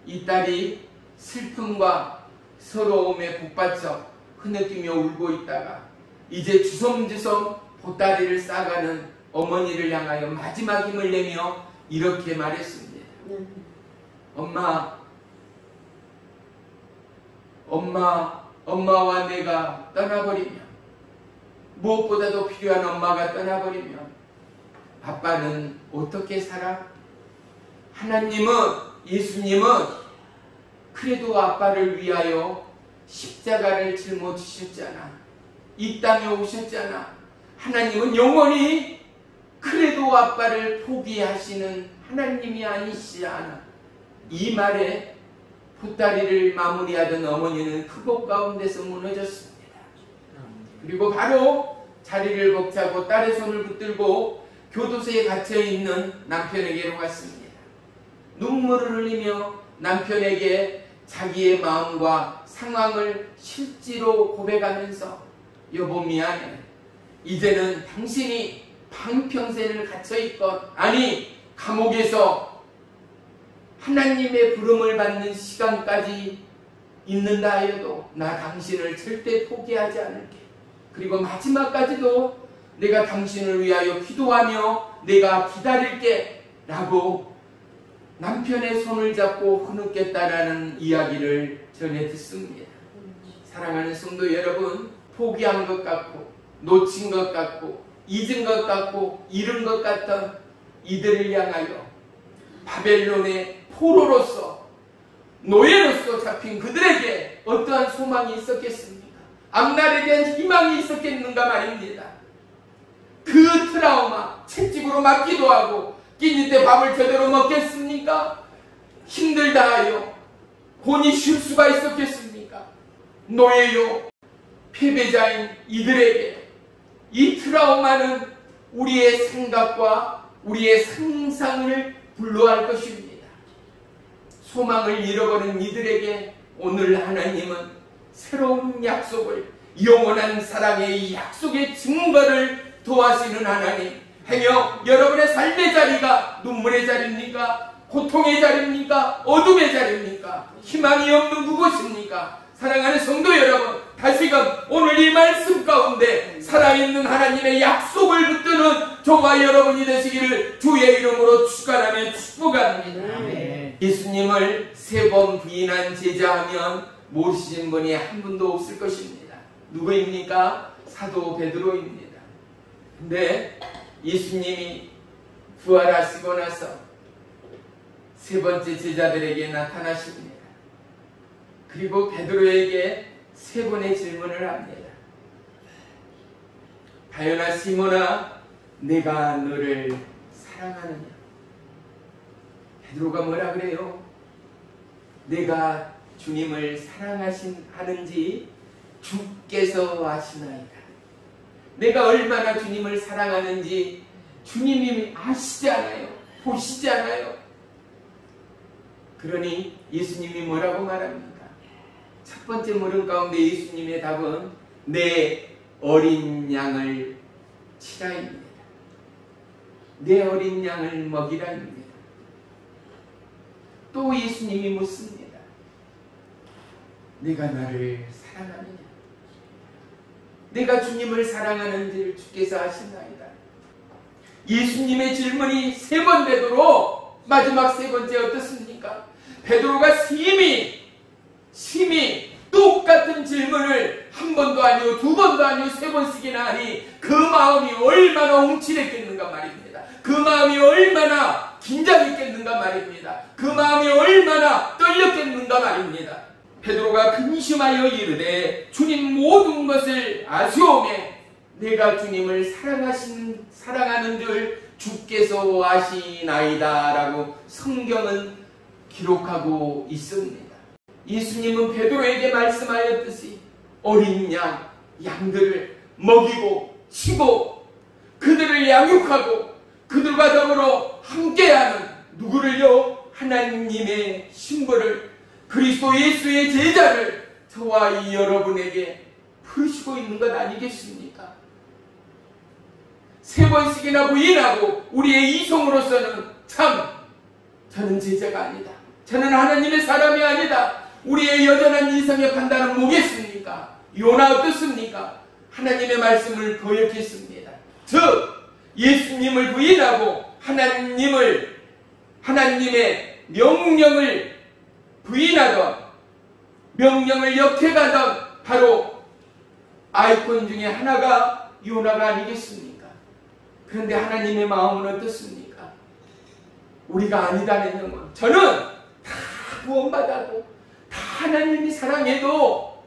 이 딸이 슬픔과 서러움에 복받쳐 흐느끼며 울고 있다가 이제 주섬주섬 보따리를 싸가는 어머니를 향하여 마지막 힘을 내며 이렇게 말했습니다. 엄마와 내가 떠나버리면, 무엇보다도 필요한 엄마가 떠나버리면 아빠는 어떻게 살아? 하나님은, 예수님은 그래도 아빠를 위하여 십자가를 짊어지셨잖아. 이 땅에 오셨잖아. 하나님은 영원히 그래도 아빠를 포기하시는 하나님이 아니시지 않아. 이 말에 보따리를 마무리하던 어머니는 그곳 가운데서 무너졌습니다. 그리고 바로 자리를 벅차고 딸의 손을 붙들고 교도소에 갇혀있는 남편에게로 갔습니다. 눈물을 흘리며 남편에게 자기의 마음과 상황을 실제로 고백하면서 여보 미안해. 이제는 당신이 반평생을 갇혀있건, 아니 감옥에서 하나님의 부름을 받는 시간까지 있는다 하여도 나 당신을 절대 포기하지 않을게. 그리고 마지막까지도 내가 당신을 위하여 기도하며 내가 기다릴게 라고 남편의 손을 잡고 흐느꼈다라는 이야기를 전해 듣습니다. 사랑하는 성도 여러분, 포기한 것 같고 놓친 것 같고 잊은 것 같고 잃은 것 같던 이들을 향하여 바벨론의 포로로서 노예로서 잡힌 그들에게 어떠한 소망이 있었겠습니까? 앞날에 대한 희망이 있었겠는가 말입니다. 그 트라우마, 채찍으로 맞기도 하고 끼니 때 밥을 제대로 먹겠습니까? 힘들다 하여 혼이 쉴 수가 있었겠습니까? 노예요, 패배자인 이들에게 이 트라우마는 우리의 생각과 우리의 상상을 불러할 것입니다. 소망을 잃어버린 이들에게 오늘 하나님은 새로운 약속을, 영원한 사랑의 약속의 증거를 도와주시는 하나님, 행여 여러분의 삶의 자리가 눈물의 자리입니까? 고통의 자리입니까? 어둠의 자리입니까? 희망이 없는 그곳입니까? 사랑하는 성도 여러분, 다시금 오늘 이 말씀 가운데 살아있는 하나님의 약속을 붙드는 저와 여러분이 되시기를 주의 이름으로 축원하며 축복합니다. 아멘. 예수님을 3번 부인한 제자하면 모르시는 분이 한 분도 없을 것입니다. 누구입니까? 사도 베드로입니다. 근데 예수님이 부활하시고 나서 3번째 제자들에게 나타나십니다. 그리고 베드로에게 3번의 질문을 합니다. 바요나 시몬아, 내가 너를 사랑하느냐? 베드로가 뭐라 그래요? 내가 주님을 사랑하는지 주께서 아시나이다. 내가 얼마나 주님을 사랑하는지 주님이 아시지 않아요? 보시지 않아요? 그러니 예수님이 뭐라고 말합니까? 첫 번째 물음 가운데 예수님의 답은 내 어린 양을 치라입니다. 내 어린 양을 먹이라입니다. 또 예수님이 묻습니다. 내가 나를 사랑하느냐? 내가 주님을 사랑하는지를 주께서 아시나이다. 예수님의 질문이 3번 되도록 마지막 3번째 어떻습니까? 베드로가 심히 똑같은 질문을 한 번도 아니고 2번도 아니고 3번씩이나 하니 그 마음이 얼마나 움찔했겠는가 말입니다. 그 마음이 얼마나 긴장했겠는가 말입니다. 그 마음이 얼마나 떨렸겠는가 말입니다. 베드로가 근심하여 이르되 주님 모든 것을 아시오매 내가 주님을 사랑하는 줄 주께서 아시나이다 라고 성경은 기록하고 있습니다. 예수님은 베드로에게 말씀하였듯이 어린 양들을 먹이고 치고 그들을 양육하고 그들과 더불어 함께하는 누구를요? 하나님의 신부를, 그리스도 예수의 제자를 저와 이 여러분에게 부르시고 있는 것 아니겠습니까? 3번씩이나 부인하고 우리의 이성으로서는 참 저는 제자가 아니다, 저는 하나님의 사람이 아니다, 우리의 여전한 이성의 판단은 뭐겠습니까? 요나 어떻습니까? 하나님의 말씀을 거역했습니다. 즉 예수님을 부인하고 하나님의 명령을 부인하던, 명령을 역해가던 바로 아이콘 중에 하나가 요나가 아니겠습니까? 그런데 하나님의 마음은 어떻습니까? 우리가 아니다는 영혼, 저는 다 구원받아도 다 하나님이 사랑해도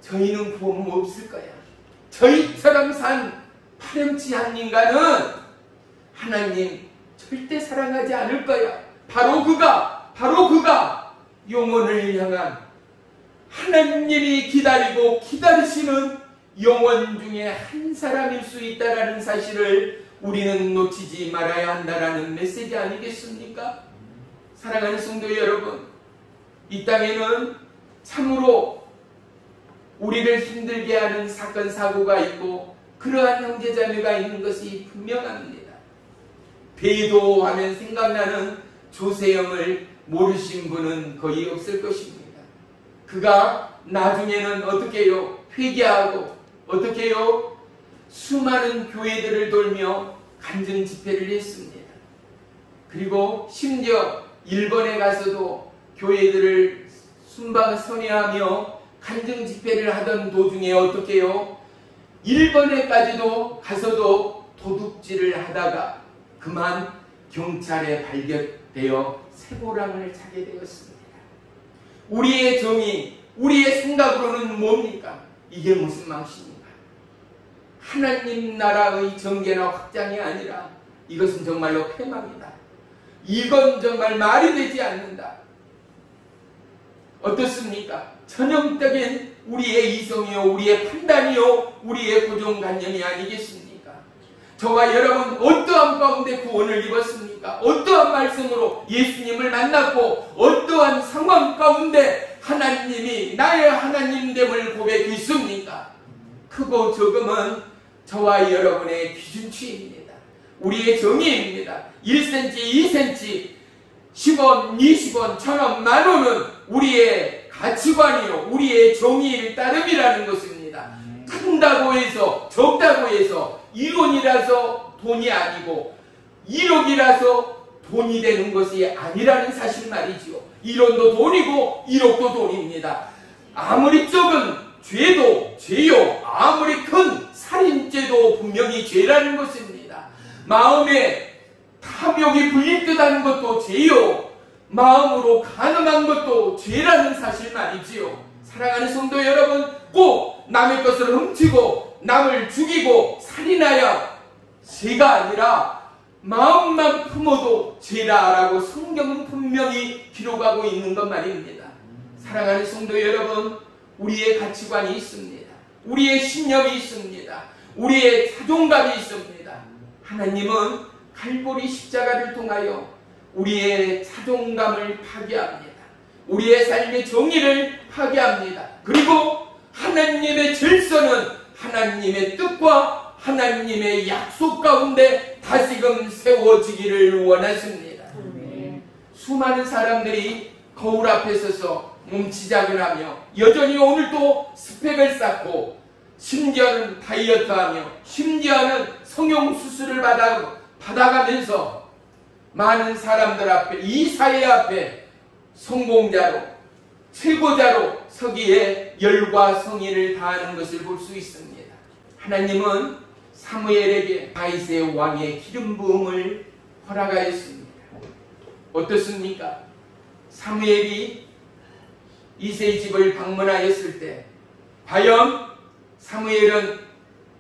저희는 구원 없을 거야. 저희처럼 산 파렴치한 인간은 하나님 절대 사랑하지 않을 거야. 바로 그가 영혼을 향한 하나님이 기다리고 기다리시는 영혼 중에 한 사람일 수 있다는 사실을 우리는 놓치지 말아야 한다는 메시지 아니겠습니까? 사랑하는 성도 여러분, 이 땅에는 참으로 우리를 힘들게 하는 사건 사고가 있고 그러한 형제자매가 있는 것이 분명합니다. 배도하면 생각나는 조세형을 모르신 분은 거의 없을 것입니다. 그가 나중에는 어떻게 해요? 회개하고 어떻게 해요? 수많은 교회들을 돌며 간증 집회를 했습니다. 그리고 심지어 일본에 가서도 교회들을 순방선회하며 간증 집회를 하던 도중에 어떻게 해요? 일본에까지도 가서도 도둑질을 하다가 그만 경찰에 발견되어 세고랑을 차게 되었습니다. 우리의 정의, 우리의 생각으로는 뭡니까? 이게 무슨 망신인가? 하나님 나라의 전개나 확장이 아니라 이것은 정말로 패망이다. 이건 정말 말이 되지 않는다. 어떻습니까? 전형적인 우리의 이성이요, 우리의 판단이요, 우리의 고정관념이 아니겠습니까? 저와 여러분 어떠한 가운데 구원을 입었습니까? 어떠한 말씀으로 예수님을 만났고 어떠한 상황 가운데 하나님이 나의 하나님됨을 고백했습니까? 크고 적음은 저와 여러분의 기준치입니다. 우리의 정의입니다. 1cm, 2cm, 10원, 20원, 1000원, 만원은 우리의 가치관이요, 우리의 정의를 따름이라는 것입니다. 큰다고 해서, 적다고 해서, 1원이라서 돈이 아니고 1억이라서 돈이 되는 것이 아니라는 사실 말이지요. 1원도 돈이고 1억도 돈입니다. 아무리 적은 죄도 죄요, 아무리 큰 살인죄도 분명히 죄라는 것입니다. 마음에 탐욕이 불릴 듯한 것도 죄요, 마음으로 가늠한 것도 죄라는 사실 말이지요. 사랑하는 성도 여러분, 꼭 남의 것을 훔치고 남을 죽이고 살인하여 죄가 아니라 마음만 품어도 죄라라고 성경은 분명히 기록하고 있는 것 말입니다. 사랑하는 성도 여러분, 우리의 가치관이 있습니다. 우리의 신념이 있습니다. 우리의 자존감이 있습니다. 하나님은 갈보리 십자가를 통하여 우리의 자존감을 파괴합니다. 우리의 삶의 정의를 파괴합니다. 그리고 하나님의 질서는 하나님의 뜻과 하나님의 약속 가운데 다시금 세워지기를 원하십니다. 수많은 사람들이 거울 앞에 서서 몸치작을하며 여전히 오늘도 스펙을 쌓고 심지어는 다이어트하며 심지어는 성형수술을 받아가면서 많은 사람들 앞에, 이 사회 앞에 성공자로, 최고자로 서기에 열과 성의를 다하는 것을 볼 수 있습니다. 하나님은 사무엘에게 다윗의 왕의 기름 부음을 허락하였습니다. 어떻습니까? 사무엘이 이새의 집을 방문하였을 때 과연 사무엘은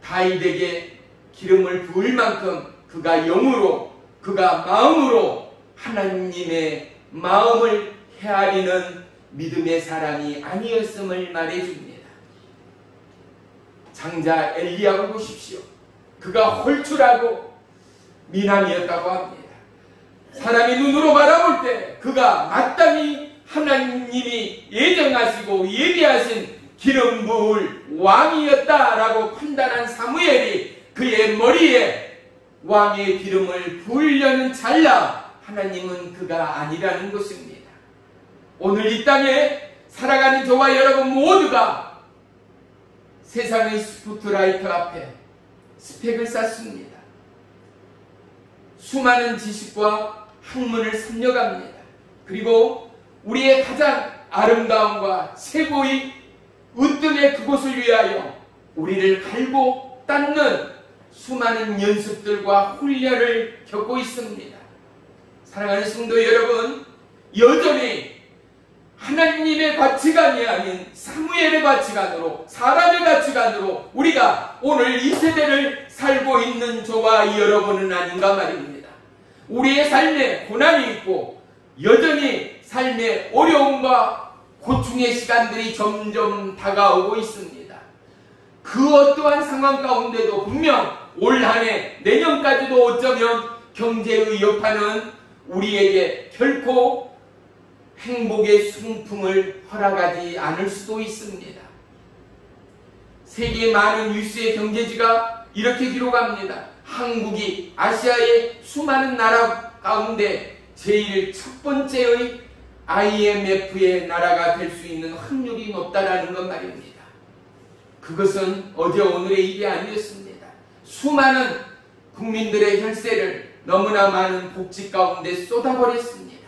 다윗에게 기름을 부을 만큼 그가 영으로, 그가 마음으로 하나님의 마음을 헤아리는 믿음의 사람이 아니었음을 말해줍니다. 장자 엘리야를 보십시오. 그가 홀출하고 미남이었다고 합니다. 사람이 눈으로 바라볼 때 그가 마땅히 하나님이 예정하시고 예비하신 기름 부을 왕이었다라고 판단한 사무엘이 그의 머리에 왕의 기름을 부으려는 찰나 하나님은 그가 아니라는 것입니다. 오늘 이 땅에 살아가는 저와 여러분 모두가 세상의 스포트라이트 앞에 스펙을 쌓습니다. 수많은 지식과 학문을 섭렵합니다. 그리고 우리의 가장 아름다움과 최고의 으뜸의 그곳을 위하여 우리를 갈고 닦는 수많은 연습들과 훈련을 겪고 있습니다. 사랑하는 성도 여러분, 여전히 하나님의 가치관이 아닌 사무엘의 가치관으로, 사람의 가치관으로 우리가 오늘 이 세대를 살고 있는 저와 여러분은 아닌가 말입니다. 우리의 삶에 고난이 있고 여전히 삶의 어려움과 고충의 시간들이 점점 다가오고 있습니다. 그 어떠한 상황 가운데도 분명 올 한해 내년까지도 어쩌면 경제의 여파는 우리에게 결코 행복의 순풍을 허락하지 않을 수도 있습니다. 세계 많은 뉴스의 경제지가 이렇게 기록합니다. 한국이 아시아의 수많은 나라 가운데 제일 첫 번째의 IMF의 나라가 될 수 있는 확률이 높다라는 것 말입니다. 그것은 어제 오늘의 일이 아니었습니다. 수많은 국민들의 혈세를 너무나 많은 복지 가운데 쏟아버렸습니다.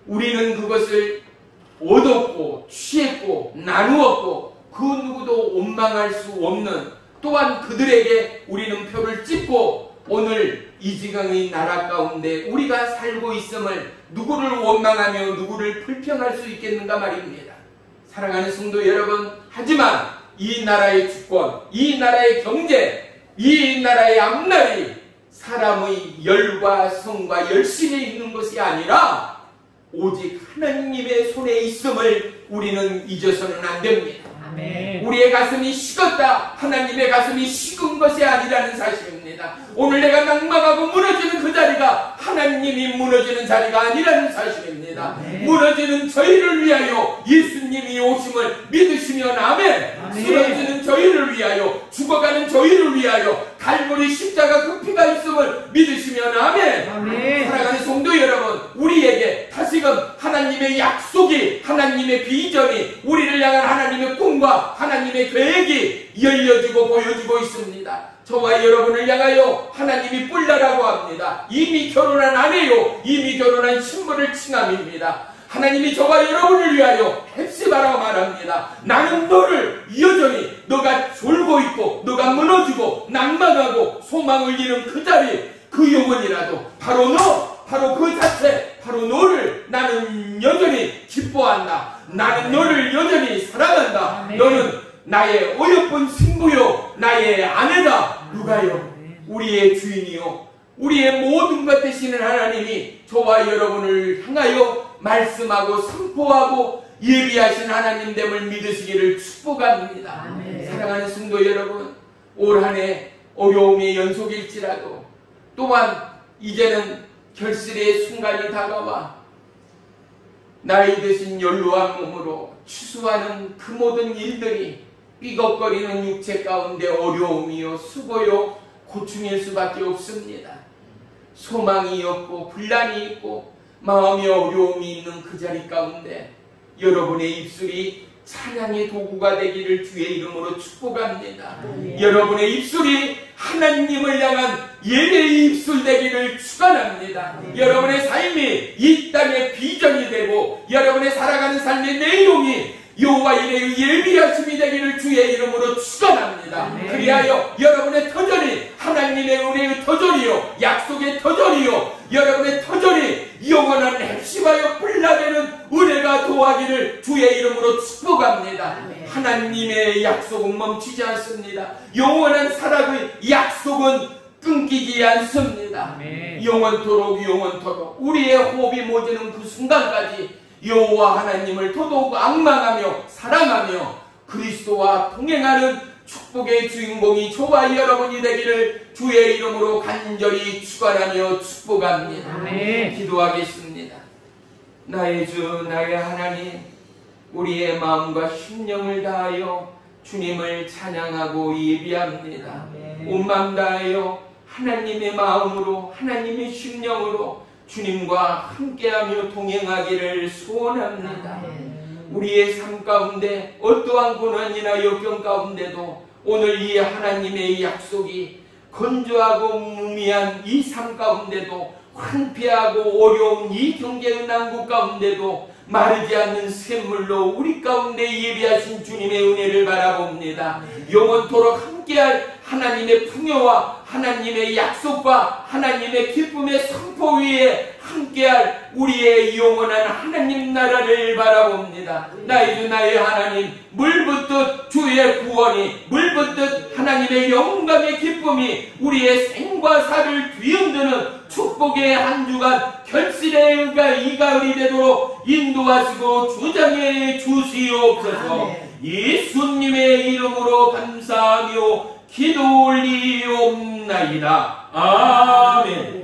우리는 그것을 얻었고 취했고 나누었고 그 누구도 원망할 수 없는, 또한 그들에게 우리는 표를 찍고 오늘 이 지경의 나라 가운데 우리가 살고 있음을 누구를 원망하며 누구를 불평할 수 있겠는가 말입니다. 사랑하는 성도 여러분, 하지만 이 나라의 주권, 이 나라의 경제, 이 나라의 앞날이 사람의 열과 성과 열심이 있는 것이 아니라 오직 하나님의 손에 있음을 우리는 잊어서는 안 됩니다. 아멘. 우리의 가슴이 식었다, 하나님의 가슴이 식은 것이 아니라는 사실입니다. 오늘 내가 낭망하고 무너지는 그 자리가 하나님이 무너지는 자리가 아니라는 사실입니다. 아멘. 무너지는 저희를 위하여 예수님이 오심을 믿으시면 아멘. 아멘. 쓰러지는 저희를 위하여, 죽어가는 저희를 위하여 갈보리 십자가 그 피가 있음을 믿으시면 아멘. 아멘. 사랑하는 성도 여러분, 우리에게 다시금 하나님의 약속이, 하나님의 비전이, 우리를 향한 하나님의 꿈과 하나님의 계획이 열려지고 보여지고 있습니다. 저와 여러분을 향하여 하나님이 뿔나라고 합니다. 이미 결혼한 아내요, 이미 결혼한 신부를 칭함입니다. 하나님이 저와 여러분을 위하여 헵시바라고 말합니다. 나는 너를 여전히 너가 졸고 있고 너가 무너지고 낭망하고 소망을 잃은 그 자리, 그 영혼이라도 바로 너, 바로 그 자체, 바로 너를 나는 여전히 기뻐한다. 나는 너를 여전히 사랑한다. 너는 나의 어여쁜 신부요, 나의 아내다. 누가요? 우리의 주인이요, 우리의 모든 것 되시는 하나님이 저와 여러분을 향하여 말씀하고 선포하고 예비하신 하나님됨을 믿으시기를 축복합니다. 아멘. 사랑하는 성도 여러분, 올 한 해 어려움의 연속일지라도 또한 이제는 결실의 순간이 다가와 나이 드신 연로한 몸으로 추수하는 그 모든 일들이 삐걱거리는 육체 가운데 어려움이요, 수고요, 고충일 수밖에 없습니다. 소망이 없고 분란이 있고 마음의 어려움이 있는 그 자리 가운데 여러분의 입술이 찬양의 도구가 되기를 주의 이름으로 축복합니다. 여러분의 입술이 하나님을 향한 예배의 입술 되기를 축원합니다. 여러분의 삶이 이 땅의 비전이 되고 여러분의 살아가는 삶의 내용이 여호와 이레의 예비하심이 되기를 주의 이름으로 축원합니다. 그리하여 여러분의 터전이 하나님의 은혜의 터전이요, 약속의 터전이요, 여러분의 터전이 영원한 헵시바여 뿔나되는 은혜가 도하기를 주의 이름으로 축복합니다. 하나님의 약속은 멈추지 않습니다. 영원한 사랑의 약속은 끊기지 않습니다. 영원토록 우리의 호흡이 멎는 그 순간까지 여호와 하나님을 더더욱 앙망하며 사랑하며 그리스도와 동행하는 축복의 주인공이 저와 여러분이 되기를 주의 이름으로 간절히 축원하며 축복합니다. 기도하겠습니다. 나의 주, 나의 하나님, 우리의 마음과 심령을 다하여 주님을 찬양하고 예비합니다. 온 마음 다하여 하나님의 마음으로, 하나님의 심령으로 주님과 함께하며 동행하기를 소원합니다. 우리의 삶 가운데 어떠한 고난이나 역경 가운데도 오늘 이 하나님의 약속이 건조하고 무미한 이 삶 가운데도 황폐하고 어려운 이 경제의 난국 가운데도 마르지 않는 샘물로 우리 가운데 예비하신 주님의 은혜를 바라봅니다. 영원토록 함께할 하나님의 풍요와 하나님의 약속과 하나님의 기쁨의 선포 위에 함께할 우리의 영원한 하나님 나라를 바라봅니다. 나의 주 나의 하나님, 물붓듯 주의 구원이, 물붓듯 하나님의 영광의 기쁨이 우리의 생과 사를 뒤흔드는 축복의 한 주간 결실의 이 가을이 되도록 인도하시고 주장해 주시옵소서. 예수님의 이름으로 감사하며 기도 올리옵나이다. 아멘.